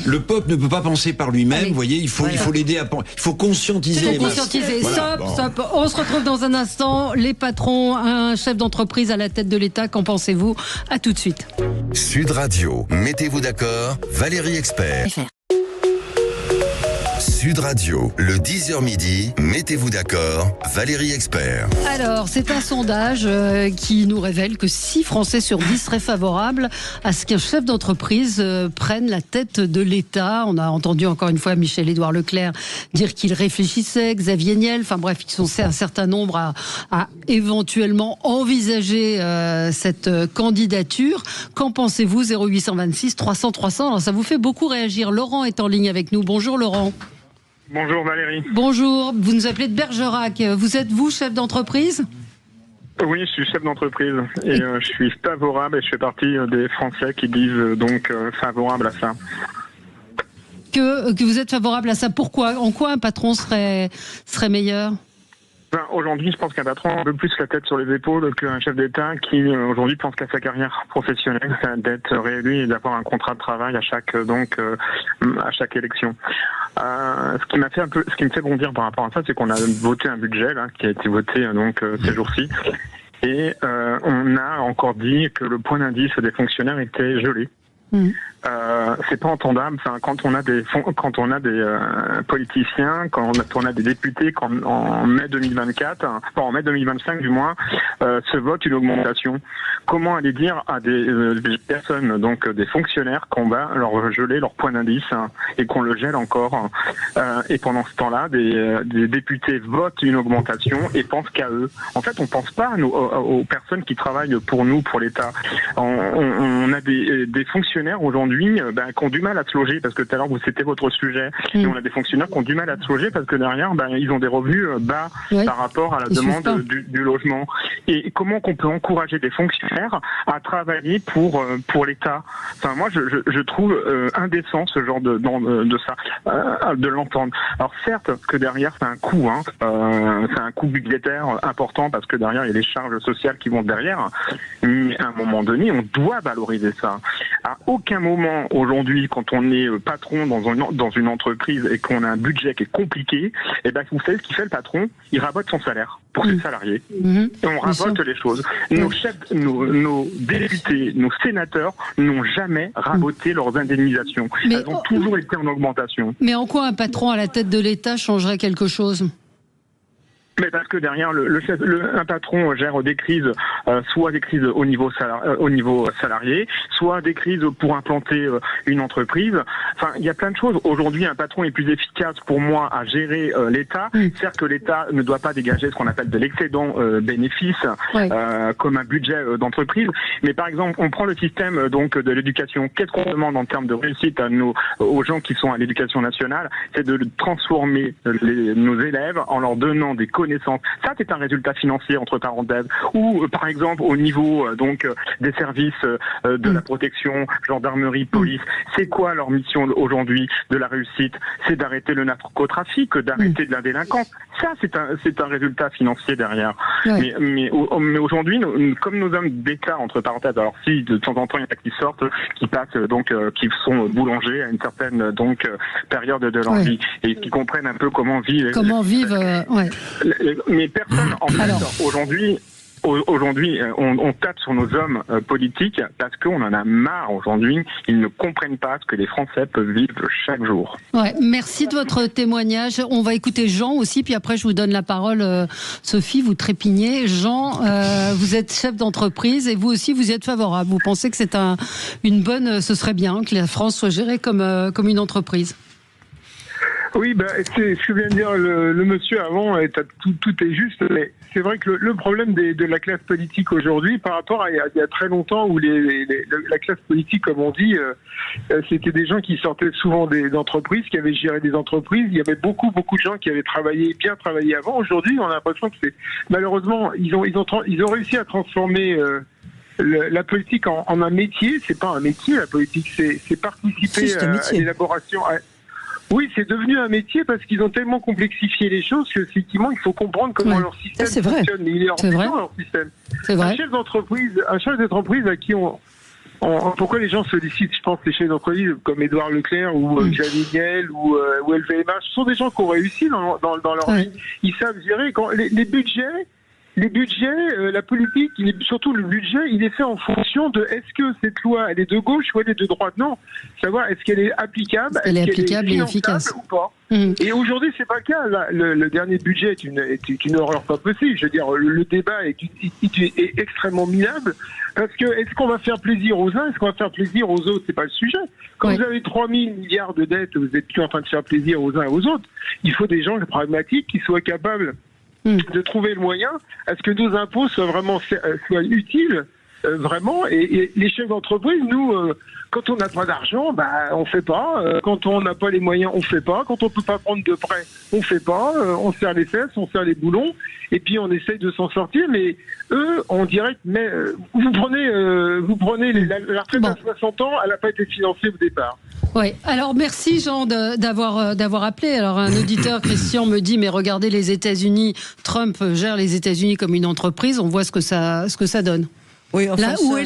le peuple ne peut pas penser par lui-même. Vous voyez, il faut l'aider à penser. Il faut conscientiser conscientiser. Voilà. Stop. On se retrouve dans un instant. Les patrons, un chef d'entreprise à la tête de l'État. Qu'en pensez-vous? À tout de suite. Sud Radio, mettez-vous d'accord, Valérie Expert. Sud Radio, le 10h midi, mettez-vous d'accord, Valérie Expert. Alors, c'est un sondage qui nous révèle que 6 Français sur 10 seraient favorables à ce qu'un chef d'entreprise prenne la tête de l'État. On a entendu encore une fois Michel-Édouard Leclerc dire qu'il réfléchissait, Xavier Niel, enfin bref, ils sont un certain nombre à éventuellement envisager cette candidature. Qu'en pensez-vous? 0826 300 300. Alors, ça vous fait beaucoup réagir. Laurent est en ligne avec nous. Bonjour Laurent. Bonjour Valérie. Bonjour, vous nous appelez de Bergerac. Vous êtes vous chef d'entreprise? Oui, je suis chef d'entreprise et je suis favorable et je fais partie des Français qui disent donc favorable à ça. Que vous êtes favorable à ça, pourquoi? En quoi un patron serait meilleur? Aujourd'hui, je pense qu'un patron a un peu plus la tête sur les épaules qu'un chef d'État qui, aujourd'hui, pense qu'à sa carrière professionnelle, d'être réélu et d'avoir un contrat de travail à chaque élection. Ce qui me fait bondir par rapport à ça, c'est qu'on a voté un budget, là, qui a été voté, ces jours-ci. Et, on a encore dit que le point d'indice des fonctionnaires était gelé. C'est pas entendable. Enfin, quand on a des politiciens, quand on a des députés, en mai 2024, en mai 2025 du moins, se vote une augmentation. Comment aller dire à des personnes, donc des fonctionnaires, qu'on va leur geler leur point d'indice et qu'on le gèle encore, et pendant ce temps-là, des députés votent une augmentation et pensent qu'à eux. En fait, on pense pas aux personnes qui travaillent pour nous, pour l'État. On a des fonctionnaires aujourd'hui qui ont du mal à se loger, parce que tout à l'heure c'était votre sujet, et on a des fonctionnaires qui ont du mal à se loger parce que derrière ils ont des revenus bas par rapport à la demande du logement. Et comment qu'on peut encourager des fonctionnaires à travailler pour l'État? Enfin, moi je trouve indécent ce genre de l'entendre. Alors certes que derrière c'est un coût, c'est un coût budgétaire important parce que derrière il y a les charges sociales qui vont derrière, mais à un moment donné on doit valoriser ça. À aucun moment aujourd'hui, quand on est patron dans une entreprise et qu'on a un budget qui est compliqué, et vous savez ce qu'il fait le patron? Il rabote son salaire pour ses salariés. Et on rabote les choses. Nos chefs, nos députés, nos sénateurs n'ont jamais raboté leurs indemnisations. Elles ont toujours été en augmentation. Mais en quoi un patron à la tête de l'État changerait quelque chose? Mais parce que derrière, un patron gère des crises, soit des crises au niveau salarié, soit des crises pour implanter une entreprise. Enfin, il y a plein de choses. Aujourd'hui, un patron est plus efficace pour moi à gérer l'État. Certes que l'État ne doit pas dégager ce qu'on appelle de l'excédent bénéfice comme un budget d'entreprise. Mais par exemple, on prend le système de l'éducation. Qu'est-ce qu'on demande en termes de réussite aux gens qui sont à l'éducation nationale? C'est de transformer nos élèves en leur donnant des connaissances. Ça, c'est un résultat financier, entre parenthèses. Ou, par exemple, au niveau des services de la protection, gendarmerie, police, c'est quoi leur mission aujourd'hui de la réussite? C'est d'arrêter le narcotrafic, d'arrêter de la délinquance. Ça, c'est un résultat financier derrière. Mais aujourd'hui, comme nos hommes d'État, entre parenthèses, alors si de temps en temps il y en a qui sortent, qui passent qui sont boulangers à une certaine période de leur vie et qui comprennent un peu comment vivre. Mais personne, en fait, aujourd'hui, on tape sur nos hommes politiques parce qu'on en a marre aujourd'hui. Ils ne comprennent pas ce que les Français peuvent vivre chaque jour. Merci de votre témoignage. On va écouter Jean aussi, puis après je vous donne la parole. Sophie, vous trépignez. Jean, vous êtes chef d'entreprise et vous aussi vous y êtes favorable. Vous pensez que c'est ce serait bien que la France soit gérée comme une entreprise? Oui, c'est ce que vient de dire le monsieur avant, tout est juste, mais c'est vrai que le problème de la classe politique aujourd'hui, par rapport à il y a très longtemps où la classe politique, comme on dit, c'était des gens qui sortaient souvent d'entreprises, qui avaient géré des entreprises. Il y avait beaucoup de gens qui avaient bien travaillé avant. Aujourd'hui, on a l'impression que malheureusement, ils ont réussi à transformer la politique en un métier. C'est pas un métier, la politique, c'est participer à l'élaboration. Oui, c'est devenu un métier parce qu'ils ont tellement complexifié les choses qu'effectivement, il faut comprendre comment leur système fonctionne. Mais il est hors leur système. Un chef d'entreprise à qui pourquoi les gens sollicitent, je pense, les chefs d'entreprise comme Édouard Leclerc ou Xavier Niel ou LVMH. Ce sont des gens qui ont réussi dans leur vie. Ils savent gérer. Quand les budgets, la politique, surtout le budget, il est fait en fonction de est-ce que cette loi, elle est de gauche ou elle est de droite. Non, savoir est-ce qu'elle est applicable, est-ce qu'elle est applicable et efficace ou pas. Et aujourd'hui, c'est pas le cas. Le dernier budget est une horreur pas possible. Je veux dire, le débat est extrêmement minable parce que est-ce qu'on va faire plaisir aux uns, est-ce qu'on va faire plaisir aux autres, c'est pas le sujet. Quand vous avez 3 000 milliards de dettes, vous êtes plus en train de faire plaisir aux uns et aux autres. Il faut des gens pragmatiques qui soient capables de trouver le moyen à ce que nos impôts soient vraiment utiles, vraiment. Et les chefs d'entreprise, nous, quand on n'a pas d'argent, on fait pas. Quand on n'a pas les moyens, on fait pas. Quand on peut pas prendre de prêt, on fait pas. On serre les fesses, on serre les boulons, et puis on essaye de s'en sortir. Mais eux, on dirait que vous prenez la retraite à 60 ans, elle n'a pas été financée au départ. Oui, alors merci Jean d'avoir appelé. Alors un auditeur, Christian, me dit mais regardez les États-Unis, Trump gère les États-Unis comme une entreprise, on voit ce que ça donne. Oui, enfin, là, où est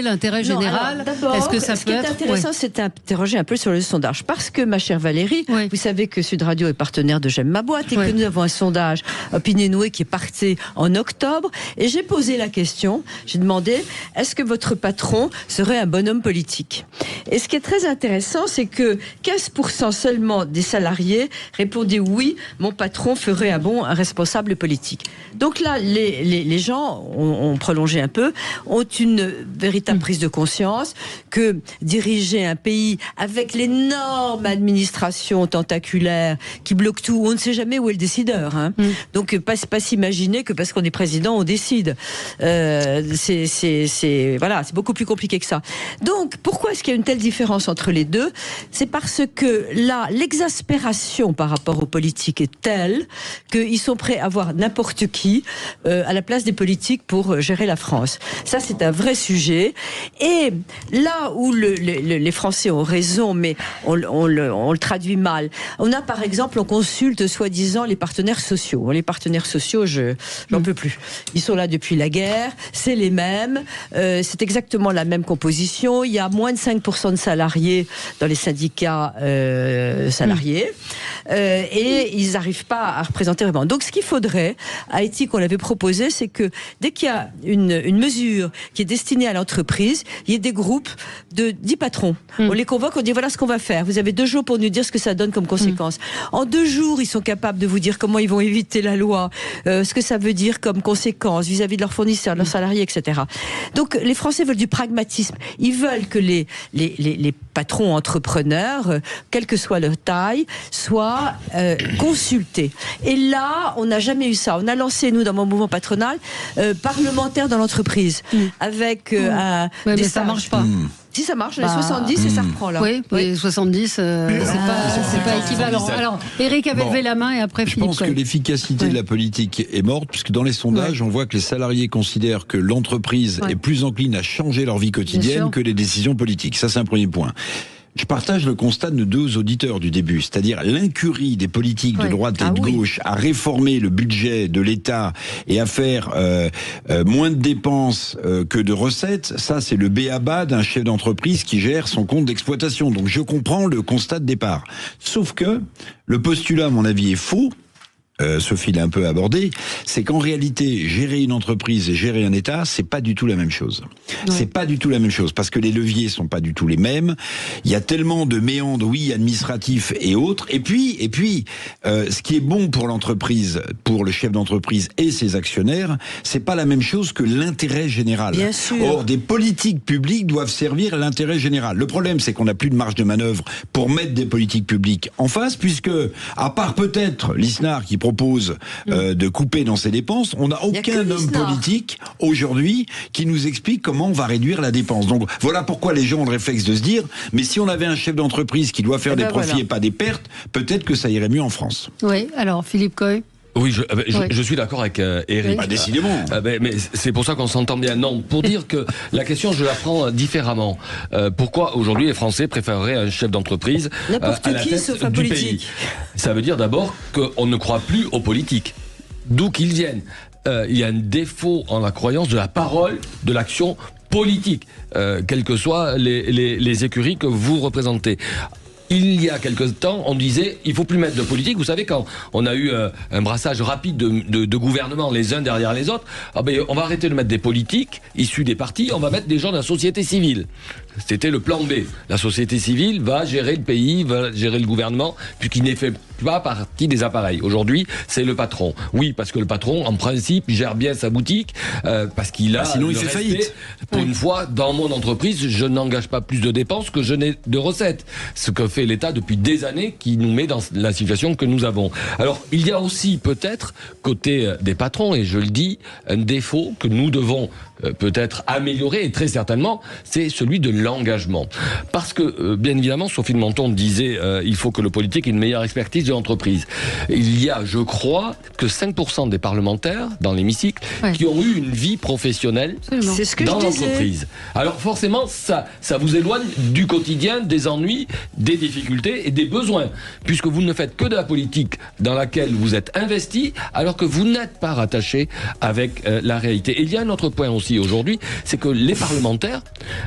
l'intérêt général? Est-ce que ça peut être... Ce qui est intéressant, c'est d'interroger un peu sur le sondage. Parce que, ma chère Valérie, vous savez que Sud Radio est partenaire de J'aime ma boîte et que nous avons un sondage Opinionway qui est parti en octobre. Et j'ai posé la question, j'ai demandé, est-ce que votre patron serait un bonhomme politique? Et ce qui est très intéressant, c'est que 15% seulement des salariés répondaient oui, mon patron ferait un responsable politique. Donc là, les gens ont prolongé un peu, ont une véritable prise de conscience que diriger un pays avec l'énorme administration tentaculaire qui bloque tout, on ne sait jamais où est le décideur. Donc pas s'imaginer que parce qu'on est président, on décide. C'est beaucoup plus compliqué que ça. Donc pourquoi est-ce qu'il y a une telle différence entre les deux? C'est parce que là, l'exaspération par rapport aux politiques est telle qu'ils sont prêts à voir n'importe qui à la place des politiques pour gérer la France. Ça, c'est un vrai sujet. Et là où les Français ont raison, mais on le traduit mal. On a, par exemple, on consulte soi-disant les partenaires sociaux. Les partenaires sociaux, j'en peux plus. Ils sont là depuis la guerre, c'est les mêmes, c'est exactement la même composition. Il y a moins de 5% de salariés dans les syndicats salariés. Et ils n'arrivent pas à représenter vraiment. Donc, ce qu'il faudrait, à Éthique, on l'avait proposé, c'est que dès qu'il y a une mesure qui est destinée à l'entreprise, il y ait des groupes de 10 patrons. On les convoque, on dit voilà ce qu'on va faire. Vous avez 2 jours pour nous dire ce que ça donne comme conséquence. En 2 jours, ils sont capables de vous dire comment ils vont éviter la loi, ce que ça veut dire comme conséquence vis-à-vis de leurs fournisseurs, de leurs salariés, etc. Donc, les Français veulent du pragmatisme. Ils veulent que les patrons entrepreneurs, quelle que soit leur taille, soient consultés. Et là, on n'a jamais eu ça. On a lancé, nous, dans mon mouvement patronal, parlementaire dans l'entreprise, avec mais ça marche pas. Si ça marche, les 70 et ça reprend là. Oui, les 70, c'est pas équivalent. Alors, Eric avait levé la main et après Philippe. Je pense que l'efficacité de la politique est morte, puisque dans les sondages, on voit que les salariés considèrent que l'entreprise est plus encline à changer leur vie quotidienne que les décisions politiques. Ça, c'est un premier point. Je partage le constat de 2 auditeurs du début, c'est-à-dire l'incurie des politiques de droite et de gauche à réformer le budget de l'État et à faire moins de dépenses que de recettes. Ça, c'est le b.a.-ba d'un chef d'entreprise qui gère son compte d'exploitation. Donc je comprends le constat de départ. Sauf que le postulat, à mon avis, est faux. Sophie l'a un peu abordé, c'est qu'en réalité, gérer une entreprise et gérer un État, c'est pas du tout la même chose. C'est pas du tout la même chose, parce que les leviers sont pas du tout les mêmes. Il y a tellement de méandres, administratifs et autres. Et puis, ce qui est bon pour l'entreprise, pour le chef d'entreprise et ses actionnaires, c'est pas la même chose que l'intérêt général. Bien sûr. Or, des politiques publiques doivent servir l'intérêt général. Le problème, c'est qu'on n'a plus de marge de manœuvre pour mettre des politiques publiques en face, puisque, à part peut-être l'ISNAR qui propose de couper dans ses dépenses, on n'a aucun homme politique aujourd'hui qui nous explique comment on va réduire la dépense. Donc voilà pourquoi les gens ont le réflexe de se dire, mais si on avait un chef d'entreprise qui doit faire des profits et pas des pertes, peut-être que ça irait mieux en France. Oui, alors Philippe Coy. Oui, je suis d'accord avec Eric. Décidément. Mais c'est pour ça qu'on s'entend bien. Non, pour dire que la question, je la prends différemment. Pourquoi aujourd'hui les Français préféreraient un chef d'entreprise à la tête du pays? Ça veut dire d'abord qu'on ne croit plus aux politiques, d'où qu'ils viennent. Il y a un défaut en la croyance de la parole, de l'action politique, quelles que soient les écuries que vous représentez. Il y a quelques temps, on disait il faut plus mettre de politique. Vous savez, quand on a eu un brassage rapide de gouvernements les uns derrière les autres, on va arrêter de mettre des politiques issus des partis, on va mettre des gens de la société civile. C'était le plan B. La société civile va gérer le pays, va gérer le gouvernement, puisqu'il n'est fait pas partie des appareils. Aujourd'hui, c'est le patron. Oui, parce que le patron, en principe, gère bien sa boutique, parce qu'il a... sinon, il fait faillite. Pour une fois, dans mon entreprise, je n'engage pas plus de dépenses que je n'ai de recettes. Ce que fait l'État depuis des années, qui nous met dans la situation que nous avons. Alors, il y a aussi peut-être, côté des patrons, et je le dis, un défaut que nous devons peut-être améliorer, et très certainement, c'est celui de l'engagement. Parce que, bien évidemment, Sophie de Menton disait il faut que le politique ait une meilleure expertise de l'entreprise. Il y a, je crois, que 5% des parlementaires dans l'hémicycle qui ont eu une vie professionnelle dans l'entreprise. Alors forcément, ça vous éloigne du quotidien, des ennuis, des difficultés et des besoins, puisque vous ne faites que de la politique dans laquelle vous êtes investi, alors que vous n'êtes pas rattaché avec la réalité. Et il y a un autre point aussi aujourd'hui, c'est que les parlementaires,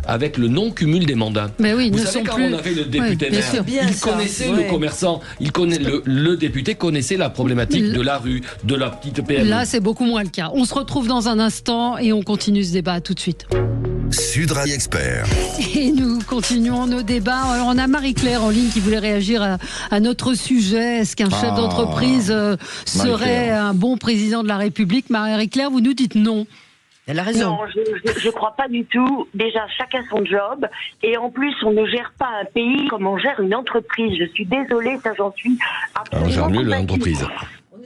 avec le non-cumul des mandats, vous savez, quand on avait le député maire, il connaissait le commerçant, le député connaissait la problématique de la rue, de la petite PME. Là, c'est beaucoup moins le cas. On se retrouve dans un instant et on continue ce débat tout de suite. Sud Radio Expert. Et nous continuons nos débats. Alors, on a Marie-Claire en ligne qui voulait réagir à notre sujet. Est-ce qu'un chef d'entreprise serait un bon président de la République? Marie-Claire, vous nous dites non. Elle a raison. Non, je crois pas du tout. Déjà, chacun son job. Et en plus, on ne gère pas un pays comme on gère une entreprise. Je suis désolée, ça j'en suis absolument. On gère mieux l'entreprise.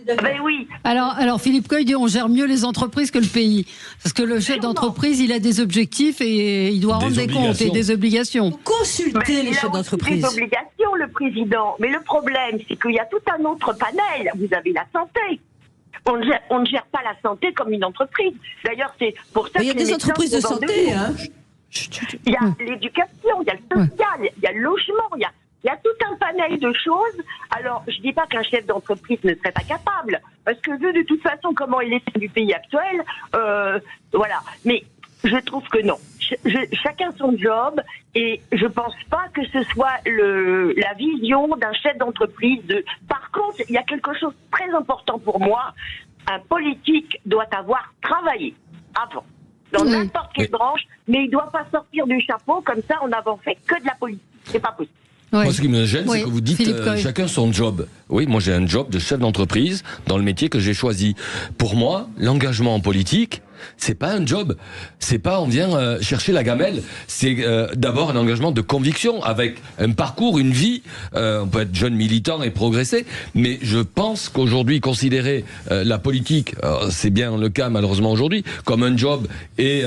Ben oui. Alors Philippe Coy dit on gère mieux les entreprises que le pays. Parce que le chef d'entreprise, il a des objectifs et il doit rendre des comptes et des obligations. Consultez les chefs d'entreprise. Des obligations, le président. Mais le problème, c'est qu'il y a tout un autre panel. Vous avez la santé. On ne gère pas la santé comme une entreprise. D'ailleurs, c'est pour ça qu'il y a des entreprises de santé. Il y a l'éducation, il y a le social, il y a le logement, il y a tout un panel de choses. Alors, je dis pas qu'un chef d'entreprise ne serait pas capable, parce que vu de toute façon comment il est du pays actuel, voilà. Mais je trouve que non. Chacun son job, et je pense pas que ce soit la vision d'un chef d'entreprise. Par contre, il y a quelque chose de très important pour moi. Un politique doit avoir travaillé avant, dans n'importe quelle branche, mais il doit pas sortir du chapeau comme ça en n'avant fait que de la politique. C'est pas possible. Moi, ce qui me gêne, c'est que vous dites chacun son job. Oui, moi j'ai un job de chef d'entreprise dans le métier que j'ai choisi. Pour moi, l'engagement en politique, c'est pas un job. C'est pas on vient chercher la gamelle. C'est d'abord un engagement de conviction avec un parcours, une vie. On peut être jeune militant et progresser, mais je pense qu'aujourd'hui considérer la politique, c'est bien le cas malheureusement aujourd'hui, comme un job et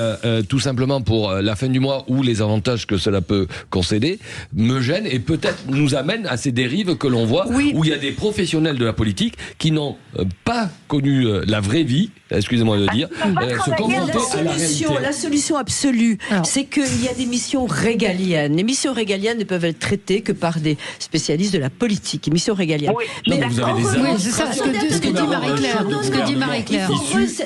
tout simplement pour la fin du mois ou les avantages que cela peut concéder, me gêne et peut-être nous amène à ces dérives que l'on voit où il y a des professionnels de la politique qui n'ont pas connu la vraie vie, excusez-moi de le dire. La solution absolue, c'est qu'il y a des missions régaliennes. Les missions régaliennes ne peuvent être traitées que par des spécialistes de la politique. Les missions régaliennes. Mais vous avez c'est ça ce que dit Marie-Claire.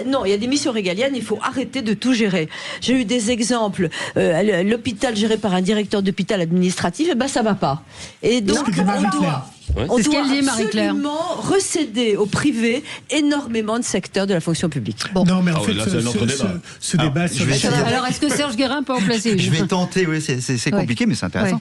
Non, il y a des missions régaliennes, il faut arrêter de tout gérer. J'ai eu des exemples. L'hôpital géré par un directeur d'hôpital administratif, ça va pas. Et donc, on doit absolument recéder au privé énormément de secteurs de la fonction publique. Non, mais en fait, ce débat sur alors, est-ce que Serge Guérin peut en placer? Je vais tenter, oui, c'est compliqué, mais c'est intéressant.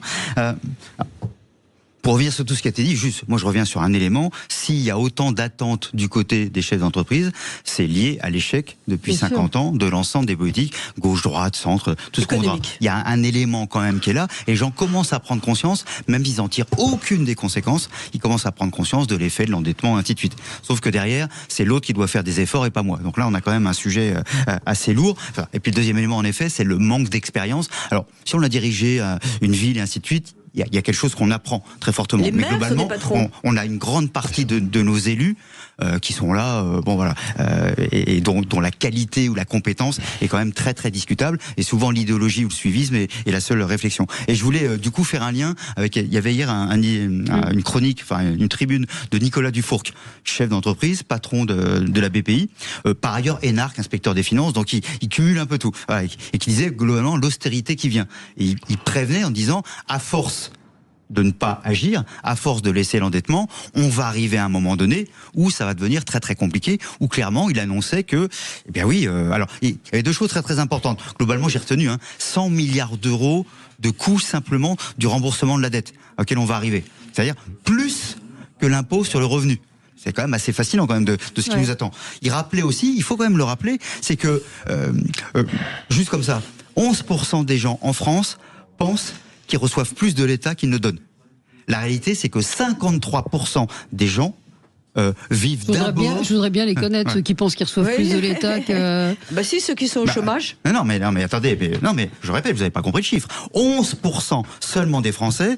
Pour revenir sur tout ce qui a été dit, moi je reviens sur un élément. S'il y a autant d'attentes du côté des chefs d'entreprise, c'est lié à l'échec depuis 50 ans de l'ensemble des politiques, gauche, droite, centre, tout ce qu'on voit. Il y a un élément quand même qui est là, et les gens commencent à prendre conscience, même s'ils n'en tirent aucune des conséquences, ils commencent à prendre conscience de l'effet de l'endettement, ainsi de suite. Sauf que derrière, c'est l'autre qui doit faire des efforts et pas moi. Donc là, on a quand même un sujet assez lourd. Et puis le deuxième élément, en effet, c'est le manque d'expérience. Alors, si on a dirigé une ville et ainsi de suite, il y a quelque chose qu'on apprend très fortement. Les maires sont des patrons. On a une grande partie de nos élus qui sont là, et dont la qualité ou la compétence est quand même très très discutable, et souvent l'idéologie ou le suivisme est la seule réflexion. Et je voulais du coup faire un lien avec, il y avait hier une chronique, une tribune de Nicolas Dufourc, chef d'entreprise, patron de la BPI, par ailleurs énarque, inspecteur des finances, donc il cumule un peu tout, et qui disait globalement l'austérité qui vient. Et il prévenait en disant, à force de ne pas agir, à force de laisser l'endettement, on va arriver à un moment donné où ça va devenir très très compliqué, où clairement il annonçait que, alors il y avait deux choses très très importantes. Globalement, j'ai retenu 100 milliards d'euros de coûts simplement du remboursement de la dette auquel on va arriver. C'est-à-dire plus que l'impôt sur le revenu. C'est quand même assez fascinant quand même de ce qui nous attend. Il rappelait aussi, il faut quand même le rappeler, c'est que, juste comme ça, 11% des gens en France pensent qu'ils reçoivent plus de l'État qu'ils ne donnent. La réalité, c'est que 53% des gens vivent d'abord... Je voudrais bien les connaître, ceux qui pensent qu'ils reçoivent plus de l'État que... Si, ceux qui sont au chômage. Non, mais attendez, je répète, vous n'avez pas compris le chiffre. 11% seulement des Français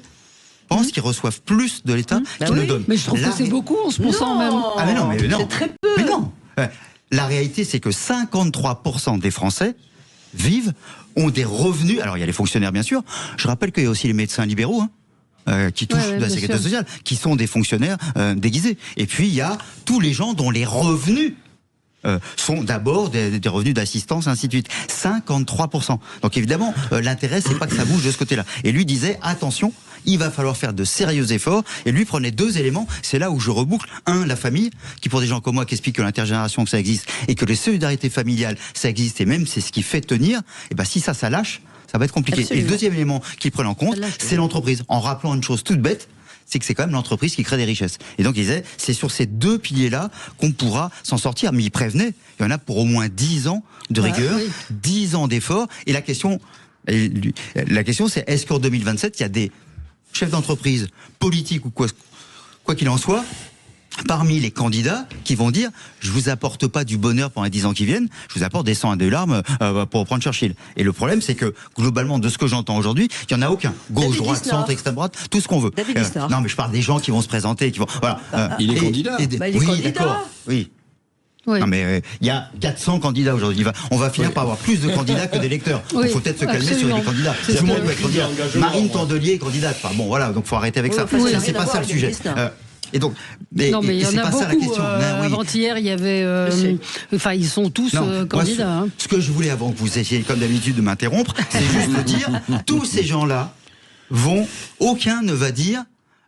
pensent qu'ils reçoivent plus de l'État qu'ils ne donnent. Mais je trouve que c'est beaucoup, 11% même. Ah mais non, c'est très peu. Mais non. La réalité, c'est que 53% des Français ont des revenus. Alors il y a les fonctionnaires bien sûr. Je rappelle qu'il y a aussi les médecins libéraux qui touchent de la sécurité sociale, qui sont des fonctionnaires déguisés. Et puis il y a tous les gens dont les revenus sont d'abord des revenus d'assistance, ainsi de suite. 53%. Donc évidemment, l'intérêt, c'est pas que ça bouge de ce côté-là. Et lui disait, attention, il va falloir faire de sérieux efforts. Et lui prenait deux éléments. C'est là où je reboucle. Un, la famille, qui pour des gens comme moi qui expliquent que l'intergénération, que ça existe, et que les solidarités familiales, ça existe, et même c'est ce qui fait tenir, et ben si ça lâche, ça va être compliqué. Absolument. Et le deuxième élément qu'il prenait en compte, c'est l'entreprise. En rappelant une chose toute bête, c'est que c'est quand même l'entreprise qui crée des richesses. Et donc il disait, c'est sur ces deux piliers-là qu'on pourra s'en sortir. Mais il prévenait, il y en a pour au moins 10 ans de rigueur, 10 ans d'efforts. Et la question c'est, est-ce qu'en 2027, il y a des chefs d'entreprise, politiques ou quoi qu'il en soit, parmi les candidats qui vont dire, je vous apporte pas du bonheur pendant les 10 ans qui viennent, je vous apporte des sangs et des larmes pour reprendre Churchill. Et le problème, c'est que globalement, de ce que j'entends aujourd'hui, il y en a aucun. Gauche, droite, centre, extrême droite, tout ce qu'on veut. Non, mais je parle des gens qui vont se présenter, qui vont. Voilà. Il est candidat. Il est candidat. D'accord. Oui. Non mais il y a 400 candidats aujourd'hui. On va finir par avoir plus de candidats que d'électeurs. Il faut peut-être se calmer sur les candidats. Tout le monde doit être candidat. Marine Tondelier est candidate. Enfin, bon voilà, donc faut arrêter avec ça. C'est pas ça le sujet. Et donc, il y en a beaucoup. Avant-hier, il y avait. Ils sont tous candidats. Ce que je voulais avant que vous essayiez, comme d'habitude, de m'interrompre, c'est juste de dire, tous ces gens-là aucun ne va dire,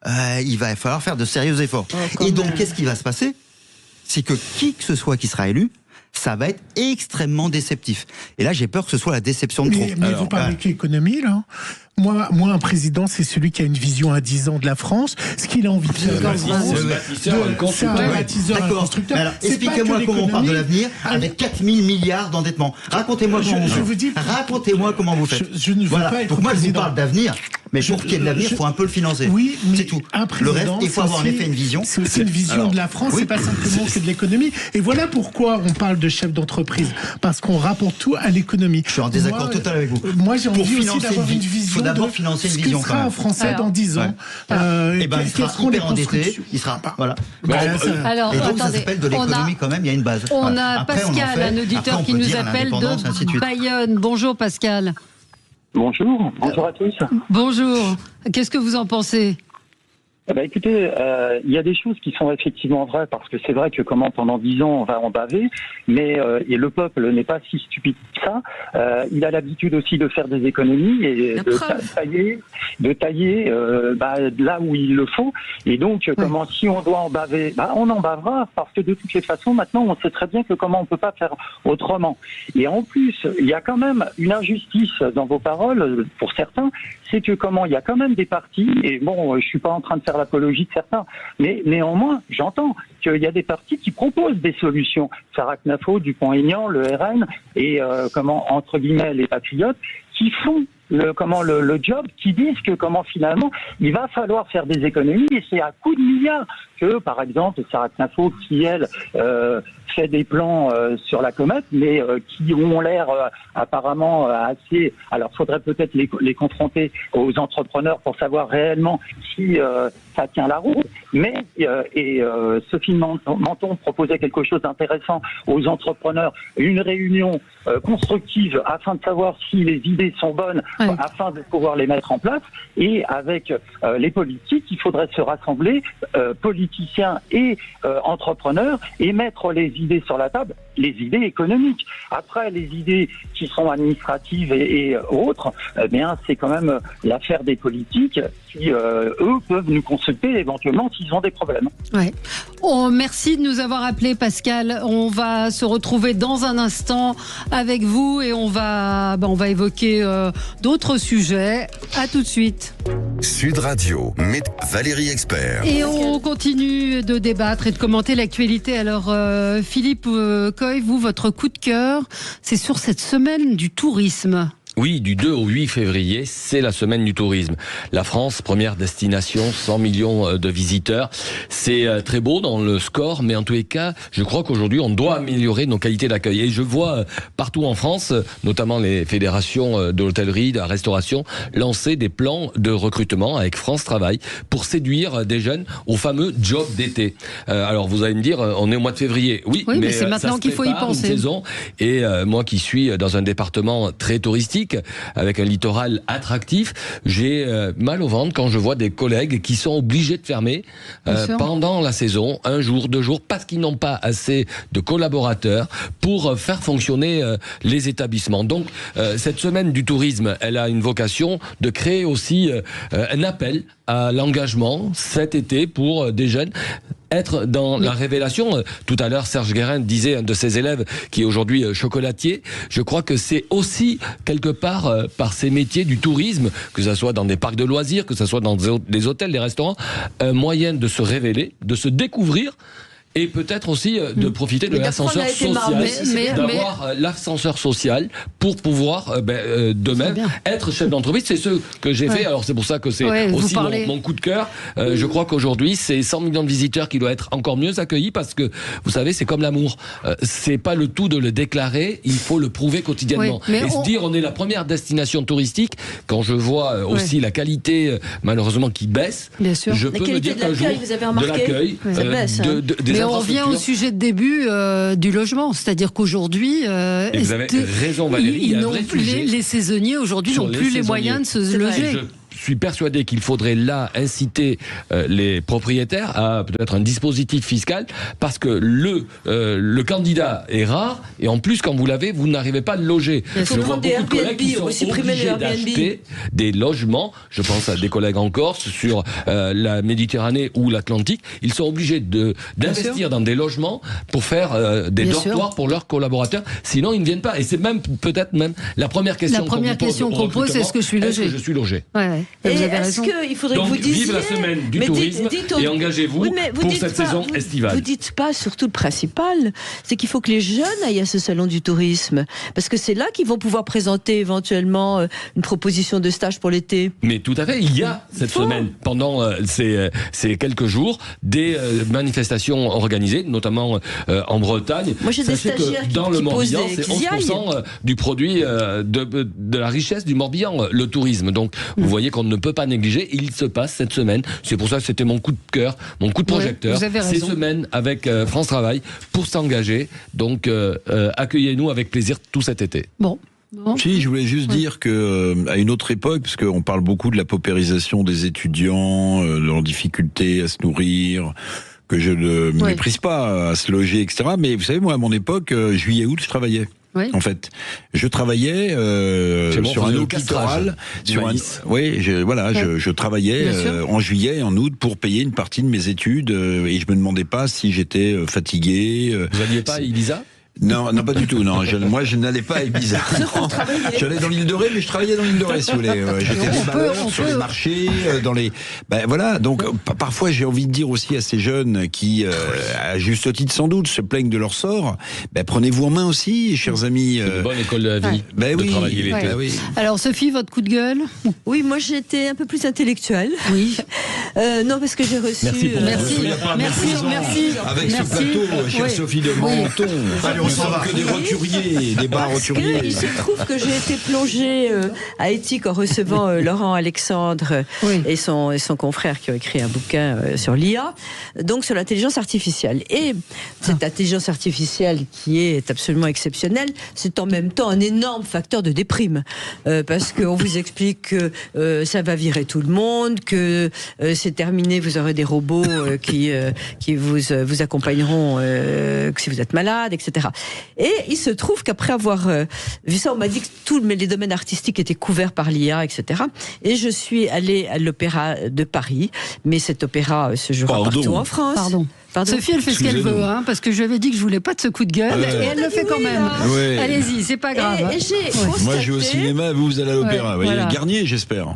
il va falloir faire de sérieux efforts. Et donc, qu'est-ce qui va se passer ? C'est que qui que ce soit qui sera élu, ça va être extrêmement déceptif. Et là, j'ai peur que ce soit la déception de trop. Mais vous parlez d'économie, là. Moi, un président, c'est celui qui a une vision à 10 ans de la France. Ce qu'il a envie de faire, c'est un bâtisseur, un constructeur. Alors, expliquez-moi comment on parle de l'avenir avec 4 000 milliards d'endettement. Racontez-moi comment vous faites. Je ne veux pas être Donc moi, je vous parle d'avenir. Mais pour qu'il y ait de l'avenir, il faut un peu le financer. Oui, c'est tout. Le reste, il faut avoir en effet une vision. C'est aussi une vision de la France, c'est pas simplement que de l'économie. Et voilà pourquoi on parle de chef d'entreprise. Parce qu'on rapporte tout à l'économie. Je suis en désaccord total avec vous. Moi, j'ai envie aussi d'avoir une vision. Il faut d'abord financer une vision. Ce sera un Français dans 10 ans. Et ben, il sera hyper endetté. Il sera. Voilà. Alors, et donc, ça s'appelle de l'économie quand même, il y a une base. On a Pascal, un auditeur qui nous appelle de Bayonne. Bonjour Pascal. Bonjour à tous. Bonjour. Qu'est-ce que vous en pensez ? Écoutez, il y a des choses qui sont effectivement vraies, parce que c'est vrai que pendant 10 ans on va en baver, mais et le peuple n'est pas si stupide que ça. Il a l'habitude aussi de faire des économies et de tailler là où il le faut. Et donc si on doit en baver, on en bavera, parce que de toutes les façons maintenant on sait très bien que on peut pas faire autrement. Et en plus, il y a quand même une injustice dans vos paroles pour certains, c'est que il y a quand même des partis, et bon, je suis pas en train de faire l'apologie de certains, mais néanmoins, j'entends qu'il y a des partis qui proposent des solutions. Sarah Knafo, Dupont-Aignan, le RN et entre guillemets les patriotes, qui font le job, qui disent que finalement il va falloir faire des économies, et c'est à coups de milliards que par exemple Sarah Knafo, qui elle fait des plans sur la comète, mais qui ont l'air apparemment assez... Alors, faudrait peut-être les confronter aux entrepreneurs pour savoir réellement si ça tient la route. Mais, Sophie Menton proposait quelque chose d'intéressant aux entrepreneurs, une réunion constructive afin de savoir si les idées sont bonnes, afin de pouvoir les mettre en place. Et avec les politiques, il faudrait se rassembler, politiciens et entrepreneurs, et mettre les idées sur la table, les idées économiques. Après, les idées qui sont administratives et autres, eh bien, c'est quand même l'affaire des politiques qui, eux, peuvent nous consulter éventuellement s'ils ont des problèmes. Ouais. Oh, merci de nous avoir appelés, Pascal. On va se retrouver dans un instant avec vous et on va évoquer d'autres sujets. À tout de suite. Sud Radio, Valérie Expert. Et on continue de débattre et de commenter l'actualité. Alors, Philippe Coy, vous, votre coup de cœur, c'est sur cette semaine du tourisme. Oui, du 2 au 8 février, c'est la semaine du tourisme. La France, première destination, 100 millions de visiteurs. C'est très beau dans le score, mais en tous les cas, je crois qu'aujourd'hui, on doit améliorer nos qualités d'accueil. Et je vois partout en France, notamment les fédérations de l'hôtellerie, de la restauration, lancer des plans de recrutement avec France Travail pour séduire des jeunes au fameux job d'été. Alors, vous allez me dire, on est au mois de février. Oui, mais c'est maintenant qu'il faut y penser. Une saison. Et moi qui suis dans un département très touristique, avec un littoral attractif, j'ai mal au ventre quand je vois des collègues qui sont obligés de fermer pendant la saison, un jour, 2 jours, parce qu'ils n'ont pas assez de collaborateurs pour faire fonctionner les établissements. Donc, cette semaine du tourisme, elle a une vocation de créer aussi un appel à l'engagement cet été pour des jeunes. Être dans la révélation. Tout à l'heure, Serge Guérin disait, un de ses élèves qui est aujourd'hui chocolatier, je crois que c'est aussi quelque part par ces métiers du tourisme, que ce soit dans des parcs de loisirs, que ce soit dans des hôtels, des restaurants, un moyen de se révéler, de se découvrir. Et peut-être aussi de profiter de l'ascenseur social, d'avoir l'ascenseur social pour pouvoir de même être chef d'entreprise. C'est ce que j'ai fait. Alors c'est pour ça que c'est aussi mon coup de cœur. Je crois qu'aujourd'hui c'est 100 millions de visiteurs qui doivent être encore mieux accueillis parce que vous savez c'est comme l'amour. C'est pas le tout de le déclarer, il faut le prouver quotidiennement. Et se dire on est la première destination touristique. Quand je vois aussi la qualité malheureusement qui baisse, je peux me dire qu'un jour de l'accueil, des et on revient au sujet de début du logement, c'est-à-dire qu'aujourd'hui, vous avez raison Valérie, les saisonniers aujourd'hui n'ont plus les moyens de se loger. Je suis persuadé qu'il faudrait là inciter les propriétaires à peut-être un dispositif fiscal parce que le candidat est rare et en plus quand vous l'avez, vous n'arrivez pas à le loger. Il faut prendre des Airbnb, on va supprimer les Airbnb. D'acheter des logements, je pense à des collègues en Corse, sur la Méditerranée ou l'Atlantique, ils sont obligés d'investir dans des logements pour faire des dortoirs pour leurs collaborateurs, sinon ils ne viennent pas. Et c'est même peut-être même la première question qu'on pose, c'est est-ce que je suis logé ? Est-ce que je suis logé ? Ouais. Et est-ce qu'il faudrait que vous disiez... vive la semaine du tourisme et engagez-vous pour cette saison estivale. Vous dites pas surtout le principal, c'est qu'il faut que les jeunes aillent à ce salon du tourisme, parce que c'est là qu'ils vont pouvoir présenter éventuellement une proposition de stage pour l'été. Mais tout à fait, il y a cette semaine, pendant ces quelques jours, des manifestations organisées, notamment en Bretagne. Moi j'ai des stagiaires dans le Morbihan, c'est 11% du produit de la richesse du Morbihan, le tourisme. Donc vous voyez qu'on ne peut pas négliger. Il se passe cette semaine. C'est pour ça que c'était mon coup de cœur, mon coup de projecteur. Ces semaines avec France Travail pour s'engager. Donc accueillez-nous avec plaisir tout cet été. Bon. Si, je voulais juste dire que à une autre époque, parce qu'on parle beaucoup de la paupérisation des étudiants, de leur difficulté à se nourrir, que je ne méprise pas, à se loger, etc. Mais vous savez, moi, à mon époque, juillet-août, je travaillais. Oui. En fait, je travaillais sur un autre littoral. Je travaillais en juillet et en août pour payer une partie de mes études et je me demandais pas si j'étais fatigué. Vous n'aviez pas Elisa ? Non, pas du tout. Non, moi, je n'allais pas à Ibiza. J'allais dans l'île de Ré, mais je travaillais dans l'île de Ré, si vous voulez. J'étais déballeur sur les marchés, dans les. Voilà. Donc, parfois, j'ai envie de dire aussi à ces jeunes qui, à juste titre sans doute, se plaignent de leur sort. Prenez-vous en main aussi, chers amis. C'est une bonne école de la vie. De travailler l'été. Oui. Alors, Sophie, votre coup de gueule? Oui, moi, j'ai été un peu plus intellectuelle. Oui. Non, parce que j'ai reçu. Merci. Avec ce plateau, chère Sophie de Menton. Nous sommes que des roturiers, des bars roturiers. Il se trouve que j'ai été plongée à Éthique en recevant Laurent Alexandre et son confrère qui ont écrit un bouquin sur l'IA, donc sur l'intelligence artificielle. Et cette intelligence artificielle qui est absolument exceptionnelle, c'est en même temps un énorme facteur de déprime. Parce qu'on vous explique que ça va virer tout le monde, que c'est terminé, vous aurez des robots qui vous accompagneront si vous êtes malade, etc. Et il se trouve qu'après avoir vu ça, on m'a dit que tous les domaines artistiques étaient couverts par l'IA, etc. Et je suis allée à l'Opéra de Paris, mais cet opéra se jouera partout en France. Pardon. Sophie, elle fait ce qu'elle veut, parce que je lui avais dit que je voulais pas de ce coup de gueule, et elle le fait quand même. Ouais. Allez-y, c'est pas grave. Moi, je vais au cinéma, vous allez à l'opéra. Voilà. Garnier, j'espère.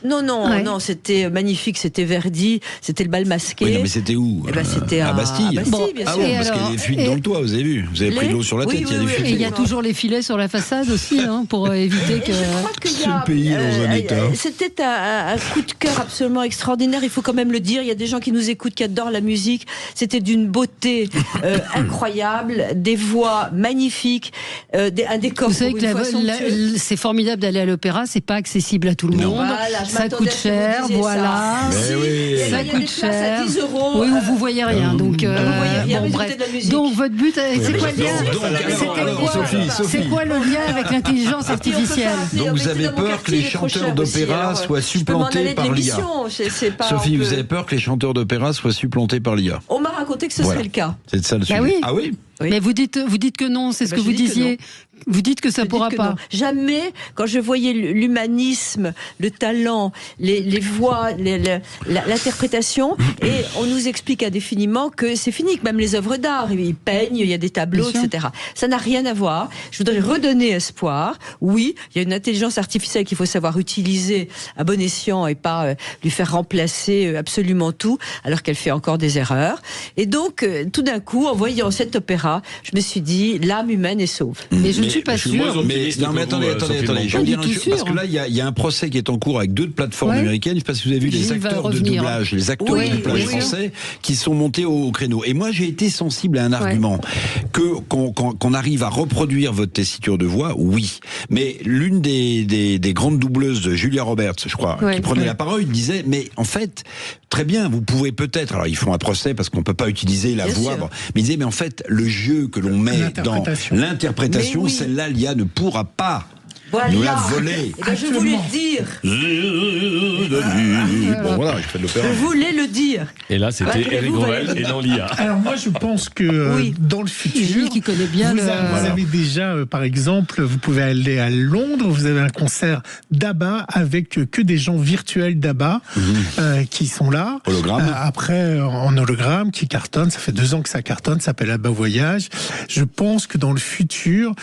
Non, c'était magnifique, c'était Verdi, c'était le bal masqué. Oui, non, mais c'était où? C'était à Bastille. Bien sûr. Parce qu'il y a des fuites dans le toit, vous avez vu? Vous avez pris de l'eau sur la tête, il y a des fuites. Et il y a toujours les filets sur la façade aussi, pour éviter que... Ce pays dans un état. C'était un coup de cœur absolument extraordinaire, il faut quand même le dire. Il y a des gens qui nous écoutent, qui adorent la musique. C'était d'une beauté incroyable, des voix magnifiques, un décor. Vous savez que c'est formidable d'aller à l'opéra, c'est pas accessible à tout le monde. Ça coûte cher, voilà. Ça coûte cher. 10 €. Oui, vous voyez rien. Donc, bref. Donc, votre but, c'est quoi le lien? C'est quoi le lien avec l'intelligence artificielle? Donc, vous avez peur que les chanteurs d'opéra soient supplantés par l'IA. Sophie, vous avez peur que les chanteurs d'opéra soient supplantés par l'IA? On m'a raconté que ce serait le cas. C'est ça le sujet. Ah oui. Mais vous dites que non, c'est ce que vous disiez. Vous dites que ça pourra pas. Jamais, quand je voyais l'humanisme, le talent, les voix, l'interprétation, et on nous explique indéfiniment que c'est fini, que même les œuvres d'art, ils peignent, il y a des tableaux, etc. Ça n'a rien à voir. Je voudrais redonner espoir. Oui, il y a une intelligence artificielle qu'il faut savoir utiliser à bon escient et pas lui faire remplacer absolument tout, alors qu'elle fait encore des erreurs. Et donc, tout d'un coup, en voyant cet opéra, je me suis dit, l'âme humaine est sauve. Mais je ne suis pas sûr. Mais attendez. Je veux dire un truc, parce que là, il y a un procès qui est en cours avec 2 plateformes américaines. Je ne sais pas si vous avez vu les acteurs de doublage, français qui sont montés au créneau. Et moi, j'ai été sensible à un argument qu'on arrive à reproduire votre tessiture de voix, oui. Mais l'une des grandes doubleuses de Julia Roberts, je crois, qui prenait la parole, disait, mais en fait, très bien, vous pouvez peut-être, alors ils font un procès parce qu'on ne peut pas utiliser la voix, mais ils disaient, mais en fait, le jeu que l'on met dans l'interprétation, celle-là, l'IA ne pourra pas nous la voler. Je voulais le dire. Bon, voilà, je fais de l'opéra. Je voulais le dire. Et là, c'était Eric Revel et dans l'IA. Alors moi, je pense que dans le futur, qui connaît bien vous avez déjà, par exemple, vous pouvez aller à Londres, vous avez un concert d'ABBA avec que des gens virtuels d'ABBA qui sont là. Hologramme. Après, en hologramme, qui cartonne. Ça fait 2 ans que ça cartonne, ça s'appelle ABBA Voyage. Je pense que dans le futur,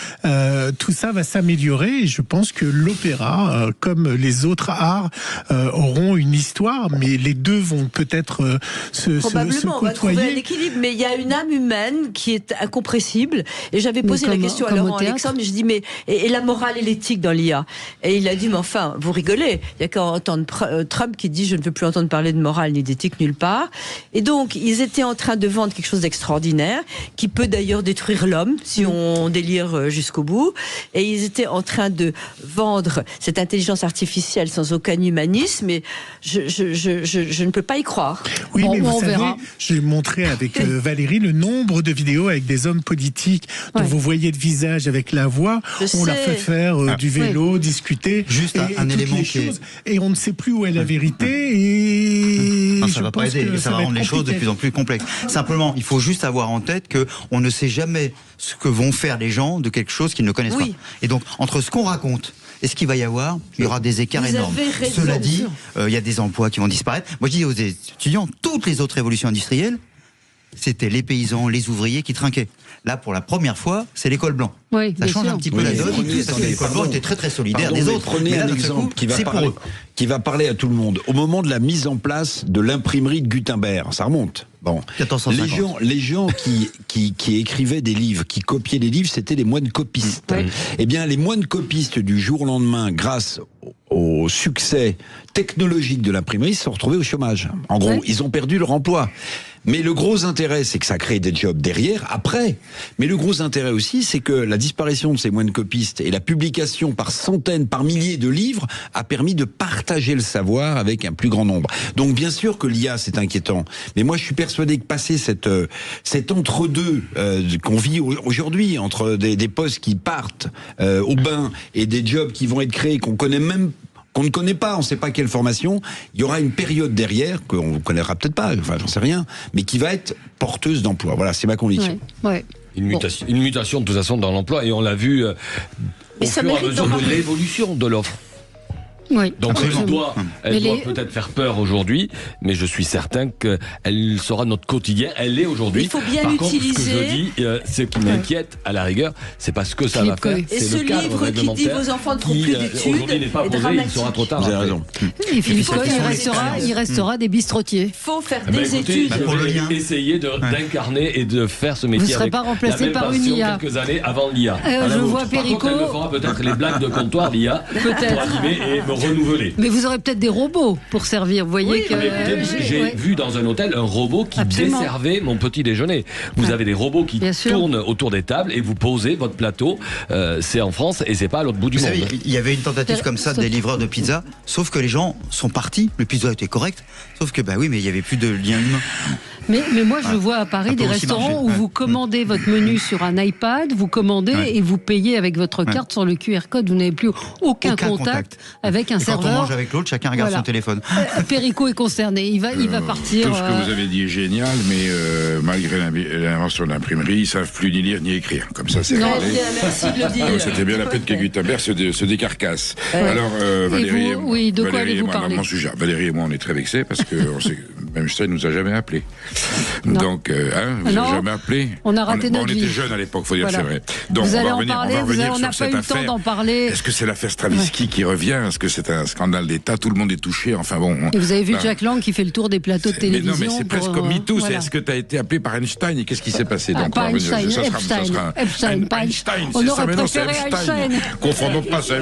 tout ça va s'améliorer. Et je pense que l'opéra, comme les autres arts, auront une histoire, mais les deux vont peut-être se probablement, on va trouver un équilibre, mais il y a une âme humaine qui est incompressible. Et j'avais posé la question à Laurent Alexandre, je dis, mais et la morale et l'éthique dans l'IA? Et il a dit, mais enfin, vous rigolez. Il y a qu'à entendre Trump qui dit, je ne veux plus entendre parler de morale ni d'éthique nulle part. Et donc, ils étaient en train de vendre quelque chose d'extraordinaire, qui peut d'ailleurs détruire l'homme, si on délire jusqu'au bout. Et ils étaient en train de vendre cette intelligence artificielle sans aucun humanisme, et je ne peux pas y croire. Oui, mais vous savez, j'ai montré avec Valérie le nombre de vidéos avec des hommes politiques dont vous voyez le visage avec la voix. On leur fait faire du vélo, discuter. Juste un élément qui est... Et on ne sait plus où est la vérité. Et ça va pas aider. Ça va rendre les choses de plus en plus complexes. Simplement, il faut juste avoir en tête que on ne sait jamais ce que vont faire les gens de quelque chose qu'ils ne connaissent pas. Et donc, entre ce qu'on raconte et ce qu'il va y avoir, il y aura des écarts énormes. Cela dit, il y a des emplois qui vont disparaître. Moi, je dis aux étudiants, toutes les autres révolutions industrielles, c'était les paysans, les ouvriers qui trinquaient. Là, pour la première fois, c'est l'école blanc. Oui, ça change un petit peu la donne. L'école blanc était très très solidaire des autres. Prenez un exemple qui va parler à tout le monde. Au moment de la mise en place de l'imprimerie de Gutenberg, ça remonte. Bon, 1450. Les gens qui écrivaient des livres, qui copiaient des livres, c'était les moines copistes. Eh bien, les moines copistes du jour au lendemain, grâce au succès technologique de l'imprimerie, se sont retrouvés au chômage. En gros, ils ont perdu leur emploi. Mais le gros intérêt, c'est que ça crée des jobs derrière, après. Mais le gros intérêt aussi, c'est que la disparition de ces moines copistes et la publication par centaines, par milliers de livres a permis de partager le savoir avec un plus grand nombre. Donc bien sûr que l'IA, c'est inquiétant. Mais moi, je suis persuadé que passer cet entre-deux qu'on vit aujourd'hui, entre des postes qui partent au bain et des jobs qui vont être créés, qu'on ne connaît pas, on ne sait pas quelle formation, il y aura une période derrière, qu'on ne connaîtra peut-être pas, enfin j'en sais rien, mais qui va être porteuse d'emploi. Voilà, c'est ma conviction. Ouais. Une mutation de toute façon dans l'emploi, et on l'a vu au fur et à mesure de l'évolution de l'offre. Oui, donc elle doit peut-être faire peur aujourd'hui, mais je suis certain qu'elle sera notre quotidien. Elle est aujourd'hui. Il faut bien Par l'utiliser. Contre, ce que je dis, ce qui m'inquiète à la rigueur, c'est pas ce que ça va faire. Et c'est ce le cadre livre qui dit vos enfants ne feront plus d'études aujourd'hui n'est pas posé, il sera trop tard. Vous avez raison. Et Philippe Cohen, il restera des bistrotiers. Il faut faire Écoutez, études. je vais essayer d'incarner et de faire ce métier. Vous ne serez pas remplacé par une IA. Quelques années avant l'IA. Je vois Perico. Elle me fera peut-être les blagues de comptoir, l'IA, pour animer et me renouveler. Mais vous aurez peut-être des robots pour servir. Vous voyez que j'ai vu dans un hôtel un robot qui desservait mon petit déjeuner. Vous avez des robots qui tournent autour des tables et vous posez votre plateau. C'est en France et c'est pas à l'autre bout du monde. Il y avait une tentative comme ça des livreurs de pizza, sauf que les gens sont partis. Le pizza était correct, sauf que mais il y avait plus de lien humain. Mais moi, je vois à Paris des restaurants où vous commandez votre menu sur un iPad, vous commandez et vous payez avec votre carte sur le QR code. Vous n'avez plus aucun contact avec un serveur. Quand on mange avec l'autre, chacun regarde son téléphone. Perico est concerné. Il va partir. Tout ce que vous avez dit est génial, mais malgré l'invention de l'imprimerie, ils ne savent plus ni lire ni écrire. Comme ça, c'est réglé. Merci de le dire. C'était bien la peine que Gutenberg se décarcasse. Alors, Valérie et moi, mon sujet. Valérie et moi, on est très vexés parce que Einstein ne nous a jamais appelés. Non. Donc, vous n'avez jamais appelé. On a raté notre vie. On était jeunes à l'époque, il faut dire, c'est vrai. Donc, vous allez on va revenir on n'a sur pas cette eu le affaire. temps d'en parler. Est-ce que c'est l'affaire Stravinsky qui revient? Est-ce que c'est un scandale d'État? Tout le monde est touché. Enfin bon. Et vous avez vu Jack Lang qui fait le tour des plateaux de télévision. Mais non, mais c'est presque comme MeToo. Est-ce que tu as été appelé par Einstein et qu'est-ce qui s'est passé? Donc, pas Einstein, Epstein. On aurait préféré Einstein. Confondons pas ça.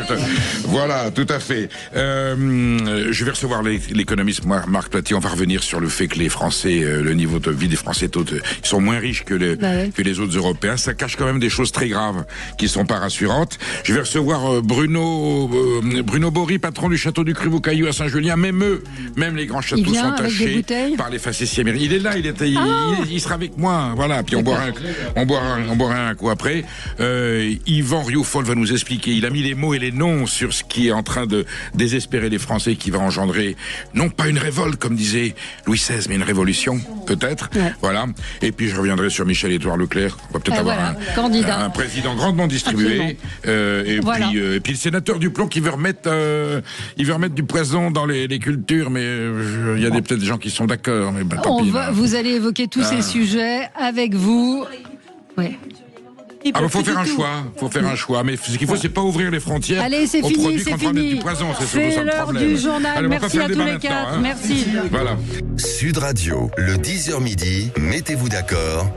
Voilà, tout à fait. Je vais recevoir l'économiste Marc Platy. On va revenir sur le fait que les Français, le niveau de vie des Français, ils sont moins riches que les autres Européens. Ça cache quand même des choses très graves qui sont pas rassurantes. Je vais recevoir Bruno Bory, patron du château du Cru-Vaucaillou à Saint-Julien. Même les grands châteaux sont tachés par les facéties américains. Il est là, il sera avec moi. Voilà. Puis on boira un coup après. Yvan Rioufol va nous expliquer. Il a mis les mots et les noms sur ce qui est en train de désespérer les Français, qui va engendrer non pas une révolte comme disait Louis XVI, mais une révolution peut-être. Voilà. Et puis je reviendrai sur Michel-Édouard Leclerc. On va peut-être avoir un président grandement distribué. Et puis le sénateur Duplon qui veut remettre du poison dans les cultures, mais il y a peut-être des gens qui sont d'accord. Mais vous allez évoquer tous ces sujets avec vous. Ouais. Il faut faire un choix. Mais ce qu'il faut, c'est pas ouvrir les frontières. Allez, c'est fini, c'est fini. C'est l'heure du journal. Merci à tous les quatre. Merci. Voilà. Sud Radio, le 10h midi, mettez-vous d'accord.